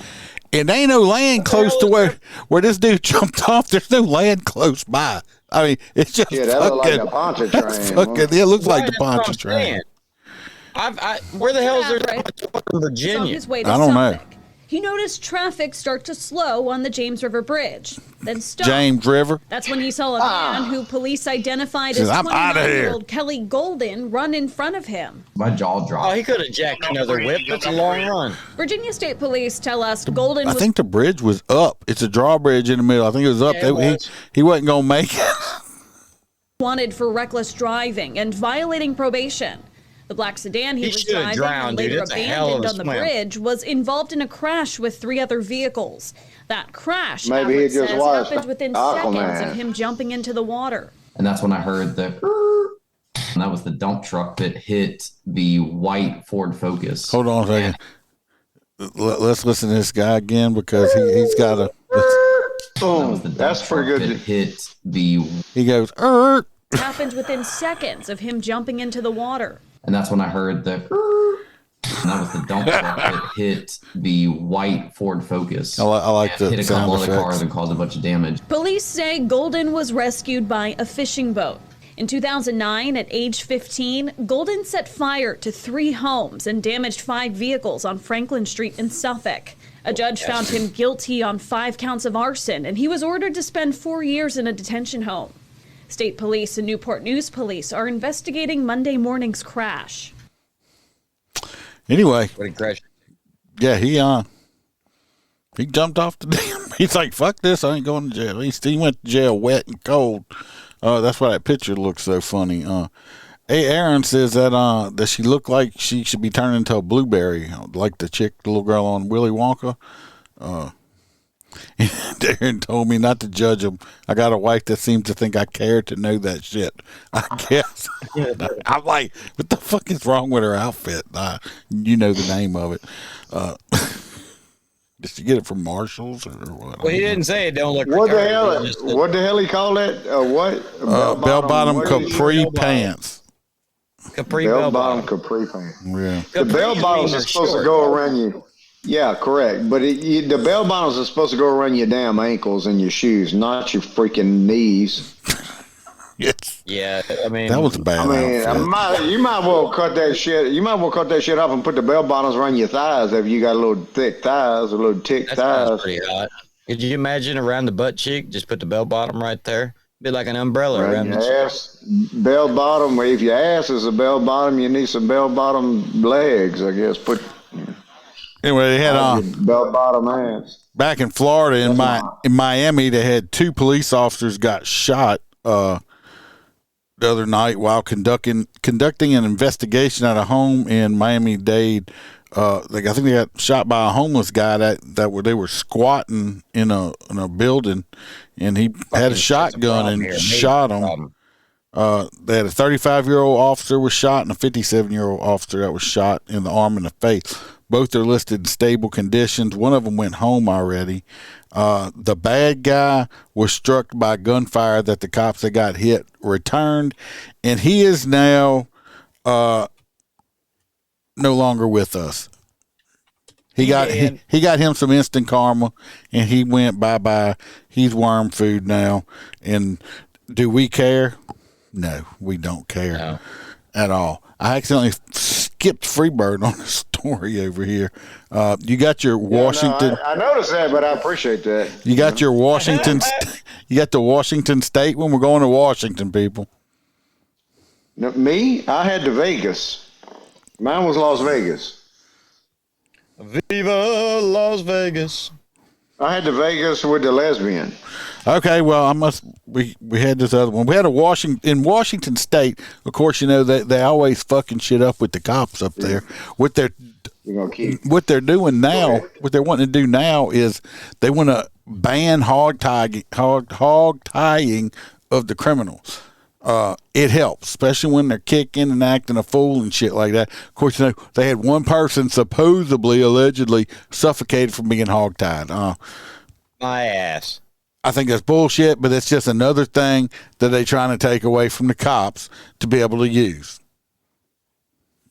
And there ain't no land close to where this dude jumped off. There's no land close by. I mean, it's just that looked like a Poncha train. It looks like the Poncha train. Where the hell is there in Virginia? his way to I don't Suffolk. know. He noticed traffic start to slow on the James River Bridge, then stop. James River. That's when he saw a man who police identified as I'm outta here. 29-year-old Kelly Golden run in front of him. My jaw dropped. Oh, he could have jacked another whip. That's a long run. Virginia State Police tell us Golden I was think the bridge was up. It's a drawbridge in the middle. I think it was up. Yeah, it was. He wasn't going to make it. wanted for reckless driving and violating probation. The black sedan he was should have driving drowned, and dude. later It's a hell of abandoned a on the swim. bridge was involved in a crash with 3 other vehicles. That crash, Maybe Everett he just says, watched happened within Aquaman. seconds of him jumping into the water. And that's when I heard the and that was the dump truck that hit the white Ford Focus. Hold on a second. Let's listen to this guy again because he's got a. Boom. That's pretty good. That hit the. He goes, Happened within seconds of him jumping into the water. And that's when I heard the. And that was the dump truck that hit the white Ford Focus. I like the hit a sound couple other effects. cars and caused a bunch of damage. Police say Golden was rescued by a fishing boat. In 2009, at age 15, Golden set fire to 3 homes and damaged 5 vehicles on Franklin Street in Suffolk. A judge found him guilty on 5 counts of arson, and he was ordered to spend 4 years in a detention home. State police and Newport News police are investigating Monday morning's crash. Anyway, What a crash. yeah, he jumped off the damn. He's like, fuck this, I ain't going to jail. He went to jail wet and cold. That's why that picture looks so funny. Aaron says that she looked like she should be turned into a blueberry, like the little girl on Willy Wonka. Aaron told me not to judge him. I got a wife that seems to think I care to know that shit. I guess. I'm like, what the fuck is wrong with her outfit? You know the name of it. Did she get it from Marshalls or what? Well, he didn't say it don't look What the retarded. hell? He just- What the hell he call that? What? Bell bottom what is it? capri pants. Capri Bell bottom capri pants. Yeah. The bell bottoms are supposed to go around you. Yeah, correct. But the bell bottoms are supposed to go around your damn ankles and your shoes, not your freaking knees. Yes. Yeah, I mean That was a bad I mean, outfit. you might well cut that shit. You might well cut that shit off and put the bell bottoms around your thighs if you got a little thick thighs, a little thick that sounds thighs. pretty hot. Could you imagine around the butt cheek? Just put the bell bottom right there. Be like an umbrella around Right, the your ass, bell bottom. If your ass is a bell bottom, you need some bell bottom legs, I guess. Put Anyway, they had bell bottom ass. back in Florida in Miami, they had 2 police officers got shot the other night while conducting an investigation at a home in Miami-Dade. I think they got shot by a homeless guy that they were squatting in a building, and he had a shotgun and shot him. They had a 35-year-old officer was shot and a 57-year-old officer that was shot in the arm and the face. Both are listed in stable conditions. One of them went home already. The bad guy was struck by gunfire that the cops that got hit returned, and he is now no longer with us. He got him some instant karma, and he went bye-bye. He's worm food now. And do we care? No, we don't care at all. I accidentally skipped Freebird on the story over here. You got your Washington. No, I noticed that, but I appreciate that. You got your Washington. You got the Washington State when we're going to Washington, people. No, me, I had to Vegas. Mine was Las Vegas. Viva Las Vegas. I had to Vegas with the Lesbian. Okay, well, we had this other one. We had in Washington State. Of course, you know they always fucking shit up with the cops up there. What they're doing now, what they're wanting to do now is they want to ban hog tying of the criminals. It helps, especially when they're kicking and acting a fool and shit like that. Of course, you know they had one person allegedly suffocated from being hog tied. My ass. I think that's bullshit, but it's just another thing that they're trying to take away from the cops to be able to use.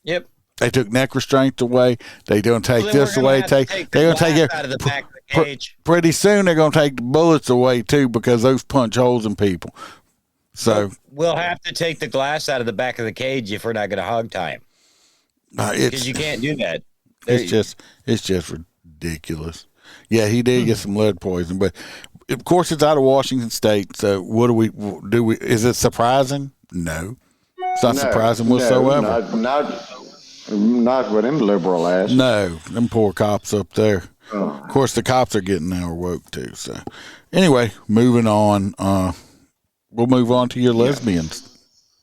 Yep. They took neck restraints away. They don't take this away. They're going to take it out of the back of the cage. Pretty soon. They're going to take the bullets away too because those punch holes in people. So we'll have to take the glass out of the back of the cage if we're not going to hog tie him. Because you can't do that. It's just ridiculous. Yeah, he did get some lead poison, but of course it's out of Washington State. So what do we? Is it surprising? No, it's not surprising whatsoever. Not with them liberal ass. No, them poor cops up there. Of course, the cops are getting our woke too. So anyway, moving on. We'll move on to your lesbians.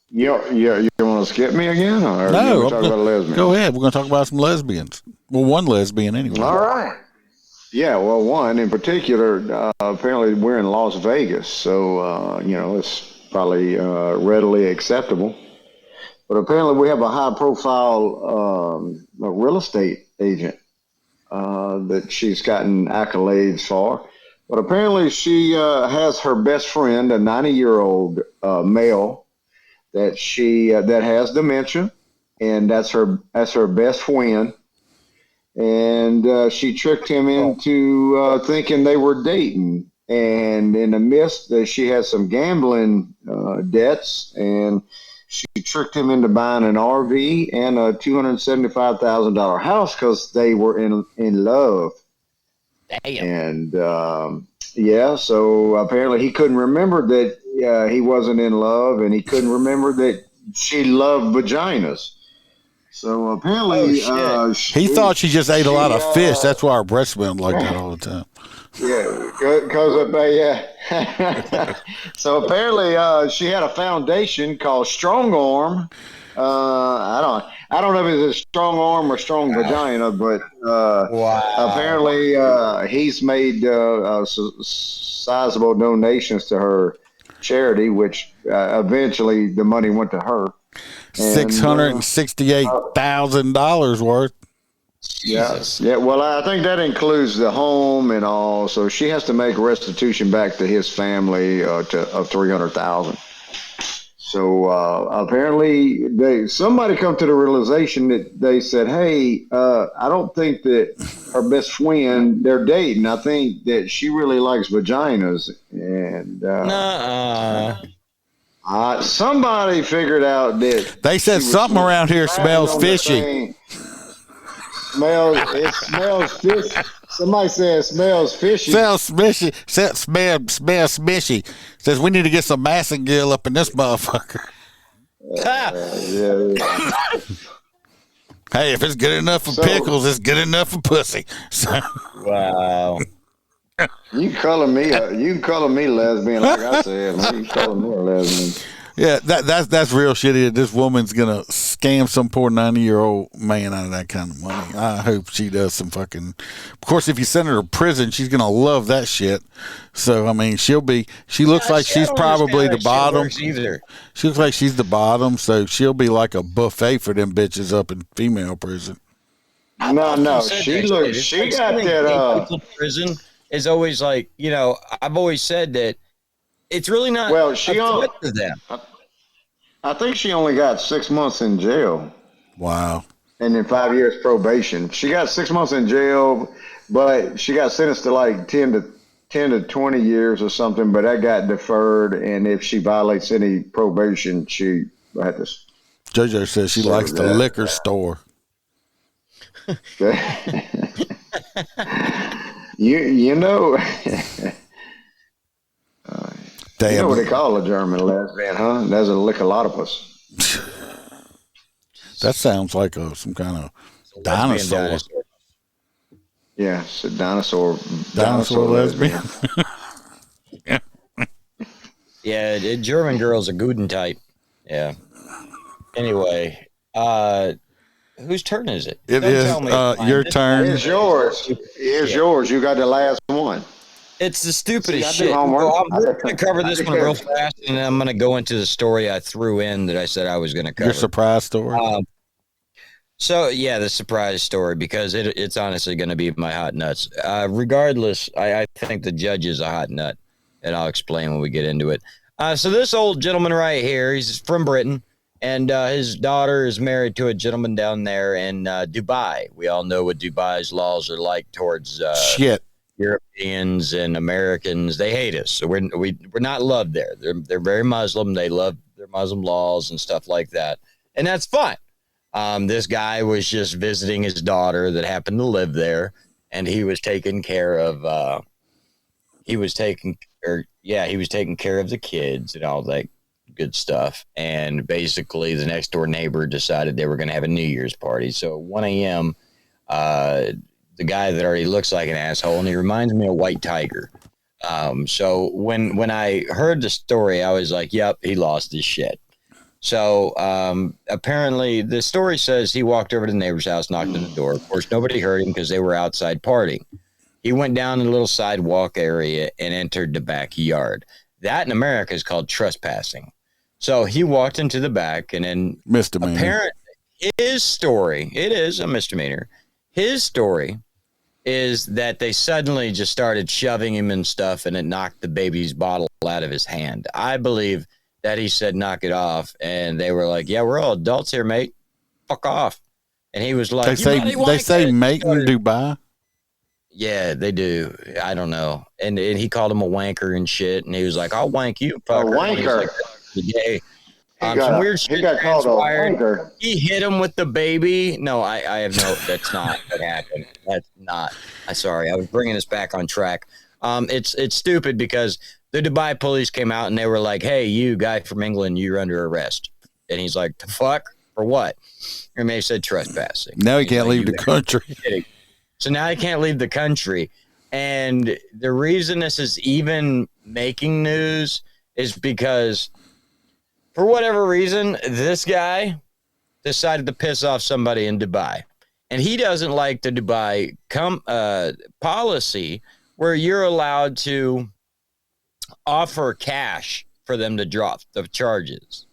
You want to skip me again, or no? talk about lesbians? Go ahead. We're going to talk about some lesbians. Well, one lesbian anyway. All right. Yeah, well, one in particular. Apparently, we're in Las Vegas, so it's probably readily acceptable. But apparently, we have a high-profile real estate agent that she's gotten accolades for. But apparently, she has her best friend, a 90-year-old male, that has dementia, and that's her best friend. And she tricked him into thinking they were dating. And in the midst, she had some gambling debts, and she tricked him into buying an RV and a $275,000 house because they were in love. Damn. And so apparently he couldn't remember that he wasn't in love, and he couldn't remember that she loved vaginas. So apparently, he thought she just ate a lot of fish. That's why her breast smelled like that all the time. Yeah, because so apparently she had a foundation called Strong Arm. I don't know if it's a strong arm or strong vagina, but apparently he's made sizable donations to her charity, which eventually the money went to her. $668,000 worth. Yes. Yeah. Well, I think that includes the home and all. So she has to make restitution back to his family of $300,000. So apparently, somebody come to the realization that they said, "Hey, I don't think that her best friend, they're dating. I think that she really likes vaginas." And somebody figured out that they said something around here smells fishy. It smells fishy. Somebody said it smells fishy. Smells smishy. Smells smishy. Says we need to get some massengill up in this motherfucker. Hey, if it's good enough for pickles, it's good enough for pussy. So. Wow. You can call me lesbian, like I said. You can call me a lesbian. Yeah, that's real shitty. This woman's gonna scam some poor 90-year-old man out of that kind of money. I hope she does some fucking. Of course, if you send her to prison, she's gonna love that shit. So I mean, she looks like she's probably the bottom. She looks like she's the bottom, so she'll be like a buffet for them bitches up in female prison. No, she got that. Prison is always like, I've always said that. It's really not. Well, to them. I think she only got 6 months in jail. Wow. And then 5 years probation. She got 6 months in jail, but she got sentenced to like 10 to 20 years or something. But that got deferred, and if she violates any probation, she had to. JoJo says she likes the liquor store. you know. Damn. You know what they call a German lesbian, huh? That's a lickalotopus. That sounds like some kind of dinosaur. Yeah, it's a dinosaur lesbian. Yeah, German girls are Guden type. Yeah. Anyway, whose turn is it? It is your turn. It's yours. It's yours. You got the last one. It's the stupidest shit. I'm going to cover this one real fast, and then I'm going to go into the story I threw in that I said I was going to cover. Your surprise story? The surprise story, because it's honestly going to be my hot nuts. Regardless, I think the judge is a hot nut, and I'll explain when we get into it. So this old gentleman right here, he's from Britain, and his daughter is married to a gentleman down there in Dubai. We all know what Dubai's laws are like towards shit. Europeans and Americans. They hate us, so we're not loved there. They're very Muslim. They love their Muslim laws and stuff like that, and that's fine. This guy was just visiting his daughter that happened to live there, and he was taking care of. He was taking care of the kids and all that good stuff. And basically, the next door neighbor decided they were going to have a New Year's party. So at 1 a.m., the guy that already looks like an asshole, and he reminds me of White Tiger. So when I heard the story, I was like, "Yep, he lost his shit." So apparently, the story says he walked over to the neighbor's house, knocked on the door. Of course, nobody heard him because they were outside partying. He went down a little sidewalk area and entered the backyard. That in America is called trespassing. So he walked into the back, and then misdemeanor. Apparently, his story, it is a misdemeanor. His story is that they suddenly just started shoving him and stuff, and it knocked the baby's bottle out of his hand. I believe that he said, "Knock it off," and they were like, "Yeah, we're all adults here, mate. Fuck off." And he was like, They say mate in Dubai. Yeah, they do. I don't know. And he called him a wanker and shit. And he was like, "I'll wank you, fucker." A wanker. Yeah. Some weird shit. He got called a wanker. He hit him with the baby. No, I have no. That's not what happened. That's not. I'm sorry. I was bringing us back on track. It's stupid because the Dubai police came out and they were like, "Hey, you guy from England, you're under arrest." And he's like, "The fuck? For what?" And they said trespassing. Now he can't leave the country. So now he can't leave the country. And the reason this is even making news is because for whatever reason, this guy decided to piss off somebody in Dubai. And he doesn't like the Dubai policy where you're allowed to offer cash for them to drop the charges.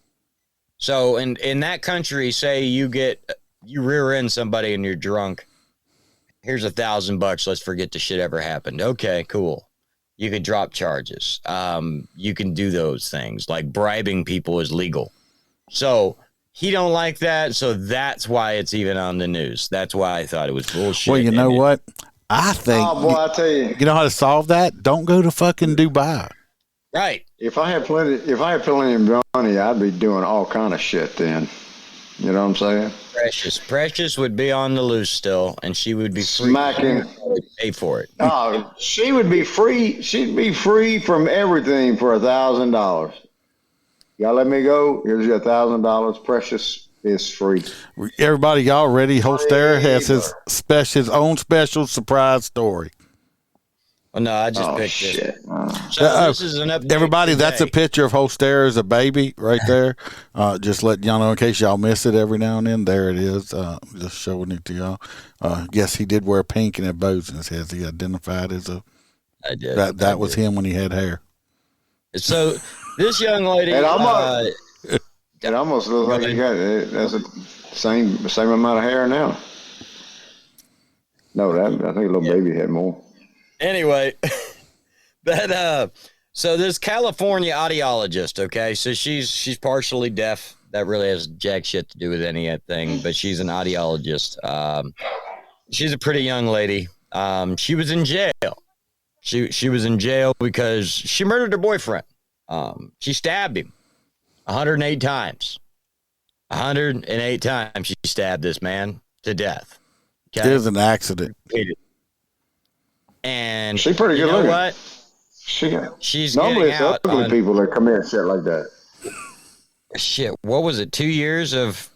So in that country, say you rear end somebody and you're drunk. Here's $1,000. Let's forget the shit ever happened. Okay, cool. You could drop charges. You can do those things. Like bribing people is legal. So he don't like that. So that's why it's even on the news. That's why I thought it was bullshit. Well, you know what? I think. Oh boy, I tell you. You know how to solve that? Don't go to fucking Dubai. Right. If I had plenty of money, I'd be doing all kind of shit then. You know what I'm saying? Precious would be on the loose still, and she would be free. Smacking. Pay for it. Oh, she would be free. She'd be free from everything for $1,000. Y'all let me go. Here's your $1,000. Precious is free. Everybody, y'all ready? Holster has his own special surprise story. Well, no, I just picked this. So this is an update. Everybody, today. That's a picture of Holster as a baby right there. Just letting y'all know in case y'all miss it every now and then. There it is. Just showing it to y'all. Yes, he did wear pink and had bows in his head. He identified as a. I did. That was him when he had hair. So this young lady. It almost looks like he got that's the same amount of hair now. No, I think little baby had more. Anyway, so this California audiologist, okay, so she's partially deaf. That really has jack shit to do with anything, but she's an audiologist. She's a pretty young lady. She was in jail. She was in jail because she murdered her boyfriend. She stabbed him 108 times. 108 times she stabbed this man to death. Okay? It was an accident. And she's pretty good looking. What? She's normally it's ugly people that come in and shit like that. Shit, what was it? 2 years of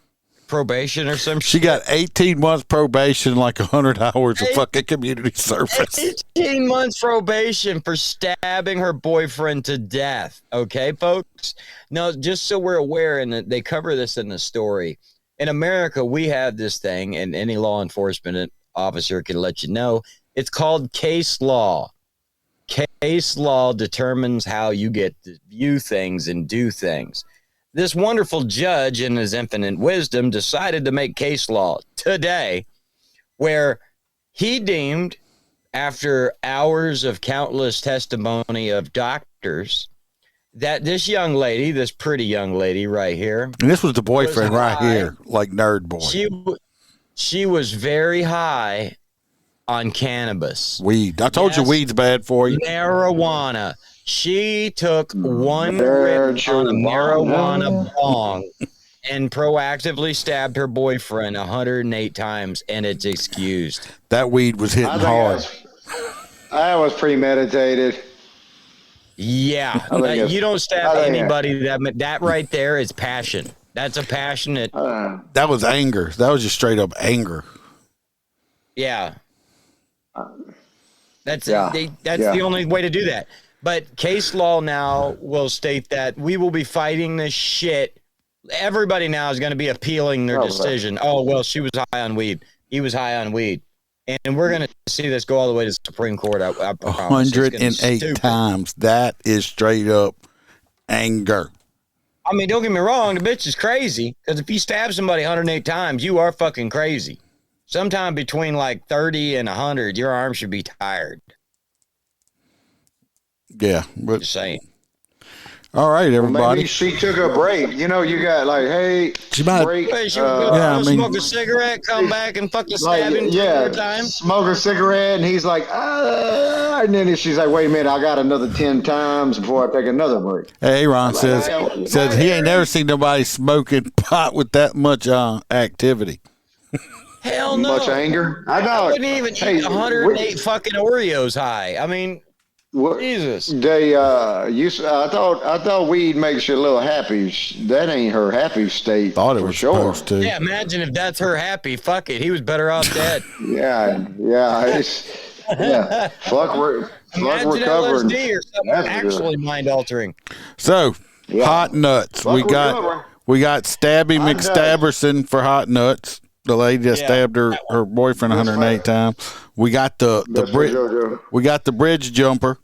probation or some shit? She got 18 months probation, like 100 hours of fucking community service. 18 months probation for stabbing her boyfriend to death. Okay, folks? No, just so we're aware, and they cover this in the story. In America, we have this thing, and any law enforcement officer can let you know. It's called case law. Case law determines how you get to view things and do things. This wonderful judge, in his infinite wisdom, decided to make case law today where he deemed, after hours of countless testimony of doctors, that this young lady, this pretty young lady right here. And this was the boyfriend right here, like nerd boy. She was very high on cannabis. Weed. I told you weed's bad for you. Marijuana. She took one rip on a marijuana bong and proactively stabbed her boyfriend 108 times, and it's excused. That weed was hitting hard. That was premeditated. Yeah, you don't stab anybody. That right there is passion. That's a passionate. That was anger. That was just straight up anger. Yeah. That's the only way to do that. But case law now will state that we will be fighting this shit. Everybody now is going to be appealing their decision. Oh, well, she was high on weed. He was high on weed. And we're going to see this go all the way to the Supreme Court. I promise. 108 times. That is straight up anger. I mean, don't get me wrong. The bitch is crazy. Because if you stab somebody 108 times, you are fucking crazy. Sometime between like 30 and 100, your arm should be tired. Yeah. But just saying. All right, everybody. Well, maybe she took a break. You know, you got like, hey, she might break. Hey, she would go smoke a cigarette, come back and fucking stab him 2 more times. Smoke a cigarette, and he's like, and then she's like, wait a minute, I got another 10 times before I take another break. Hey, Ron says he ain't never seen nobody smoking pot with that much activity. Hell no. Much anger? I know. I wouldn't even eat 108 fucking Oreos high. I mean, Jesus. They I thought weed makes you a little happy. That ain't her happy state. Thought it was supposed to. Yeah, imagine if that's her happy. Fuck it. He was better off dead. Yeah. Fuck imagine recovering. LSD or something actually mind altering. So, hot nuts. We got Stabby McStabberson for hot nuts. The lady that stabbed her boyfriend 108 times. We got the bridge jumper.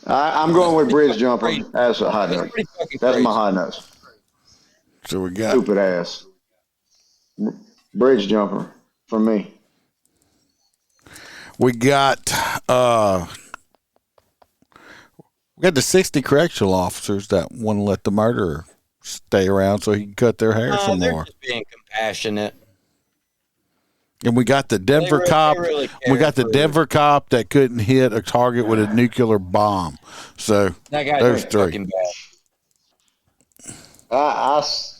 I'm going with bridge jumper as a hot nut. That's my hot nuts. So we got stupid ass bridge jumper for me. We got the 60 correctional officers that want to let the murderer stay around so he can cut their hair some more. Just being compassionate. And we got the Denver cop. We got the Denver cop that couldn't hit a target with a nuclear bomb. So those three.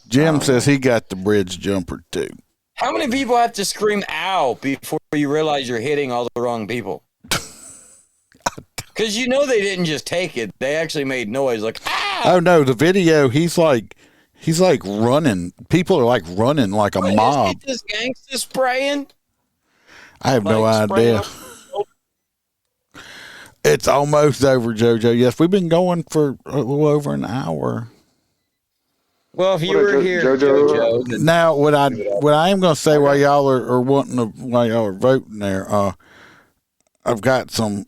Jim says he got the bridge jumper too. How many people have to scream "ow" before you realize you're hitting all the wrong people? Because they didn't just take it; they actually made noise like "ah." Oh no! The video, he's like running. People are like running like a mob. Is this gangsta spraying? I have no idea. It's almost over, JoJo. Yes, we've been going for a little over an hour. Well, if you were here, JoJo. Now, what I am going to say while y'all are while y'all are voting there, I've got some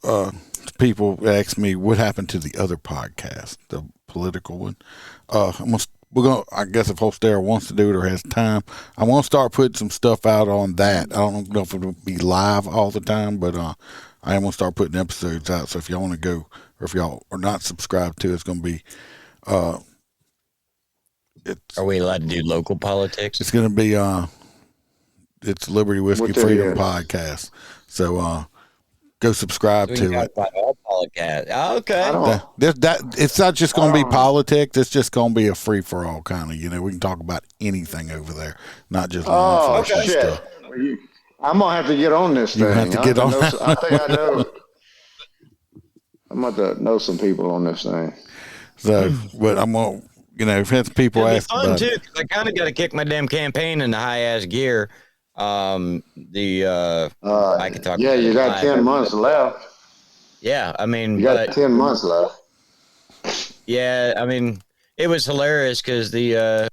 people ask me what happened to the other podcast, the political one. I guess if Holstera wants to do it or has time, I want to start putting some stuff out on that. I don't know if it'll be live all the time, but I am going to start putting episodes out. So if y'all want to go, or if y'all are not subscribed to it, it's going to be. Are we allowed to do local politics? It's going to be it's Liberty Whiskey Freedom Podcast. So go subscribe to it. All podcast. Okay. It's not just going to be politics. It's just going to be a free for all kind of. We can talk about anything over there, not just law enforcement stuff. I'm gonna have to get on this thing. You have to get on. I think I know. I'm going to know some people on this thing. So, but I'm gonna. If it's people ask fun about too, it. because I kind of got to kick my damn campaign in the high ass gear. I can talk. Yeah, you got 10 months left. Yeah, I mean, you got 10 months left. Yeah, I mean, it was hilarious because the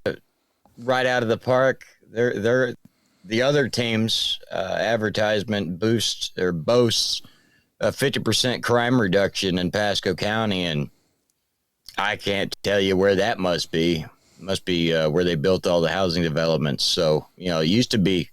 right out of the park, the other team's advertisement boasts a 50% crime reduction in Pasco County, and I can't tell you where that must be. Must be where they built all the housing developments. So, it used to be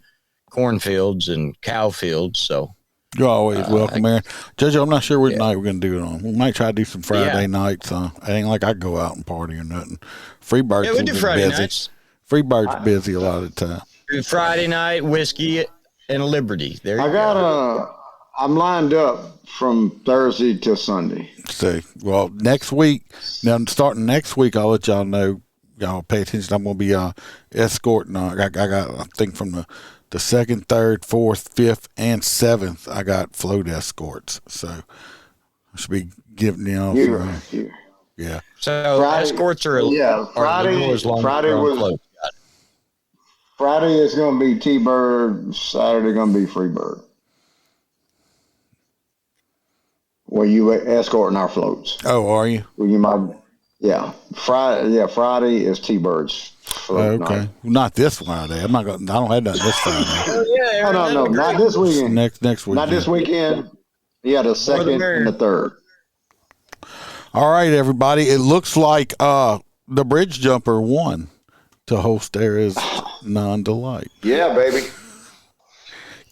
cornfields and cow fields. So you're always welcome, man. JoJo, I'm not sure what night we're going to do it on. We might try to do some Friday nights. It ain't like I go out and party or nothing. Freebird's we do Friday busy. Nights. Freebird's busy a lot of the time. Friday night, whiskey and Liberty. There you go. I'm lined up from Thursday to Sunday. See, well, next week, now starting next week, I'll let y'all know, y'all pay attention. I'm gonna be escorting. I got I think from the 2nd, 3rd, 4th, 5th, and 7th. I got float escorts. So I should be giving yeah. So Friday, escorts are Friday. Friday is going to be T-Bird. Saturday going to be Freebird. Well, you escorting our floats. Oh, are you? Well, you might. Yeah, Friday. Yeah, Friday is T-Bird's float okay. night. Not this Friday. I'm not going. I don't have that this Friday. No, not this weekend. Next weekend. Not this weekend. Yeah, the 2nd and the 3rd. All right, everybody. It looks like the bridge jumper won to host Era's non-delight. Yeah, baby.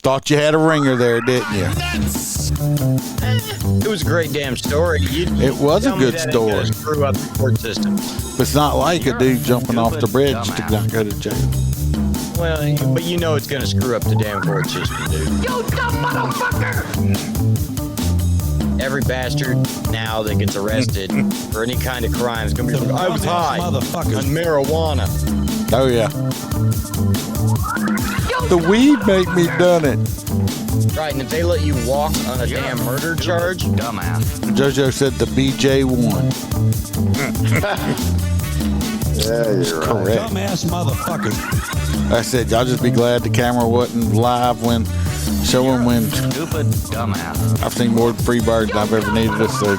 Thought you had a ringer there, didn't you? It was a great damn story. It was a good story. Screw up the court system. But it's not like a dude jumping off the bridge to not go to jail. Well, but you know it's going to screw up the damn court system, dude. You dumb motherfucker! Every bastard now that gets arrested for any kind of crime is going to be like, I was high on marijuana. Oh, yeah. The weed make me done it. Right, and if they let you walk on a damn murder charge, dumbass. JoJo said the BJ won. Yeah, you're right. Correct. Dumbass motherfucker. I said, y'all just be glad the camera wasn't live when showing when. Stupid dumbass. I've seen more Freebird than I've ever needed to see.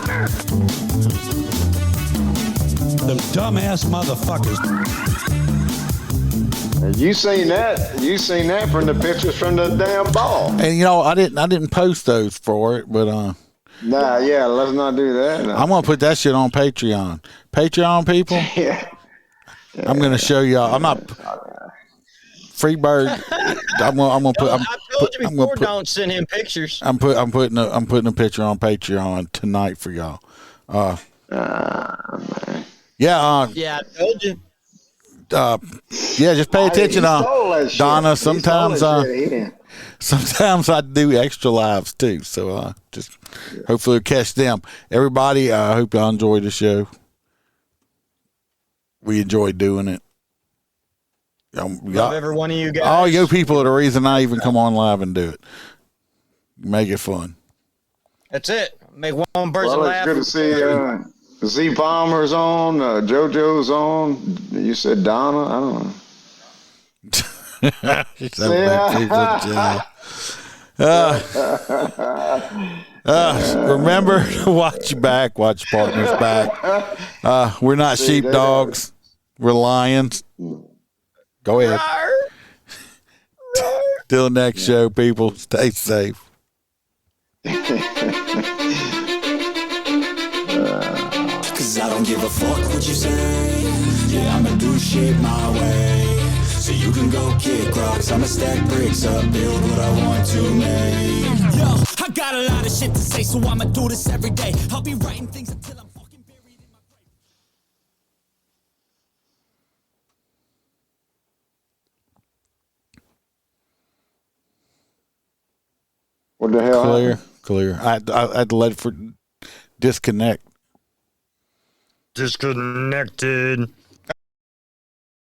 Them dumbass motherfuckers. You seen that? You seen that from the pictures from the damn ball? And I didn't post those for it, but Nah, yeah, let's not do that. No. I'm gonna put that shit on Patreon. Patreon people. Yeah. I'm gonna show y'all. I'm not Freebird. I'm gonna put. I told you before. Don't send him pictures. I'm putting a picture on Patreon tonight for y'all. Man. Yeah. Yeah, I told you. Yeah, just pay attention, Donna. Sometimes I do extra lives too, so just hopefully catch them. Everybody, I hope y'all enjoy the show. We enjoy doing it. Love every one of you guys. All you people are the reason I even come on live and do it. Make it fun. That's it. Make one person laugh. It's good to see Z Palmer's on, JoJo's on. You said Donna. I don't know. Remember to watch your back, watch your partner's back. We're not sheepdogs. We're lions. Go ahead. Till next show, people. Stay safe. Cause I don't give a fuck what you say. Yeah, I'ma do shit my way. So you can go kick rocks. I'ma stack bricks up, build what I want to make. Yo, I got a lot of shit to say, so I'ma do this every day. I'll be writing things until I'm fucking buried in my grave. What the hell? Clear. I had to let it disconnect. Disconnected.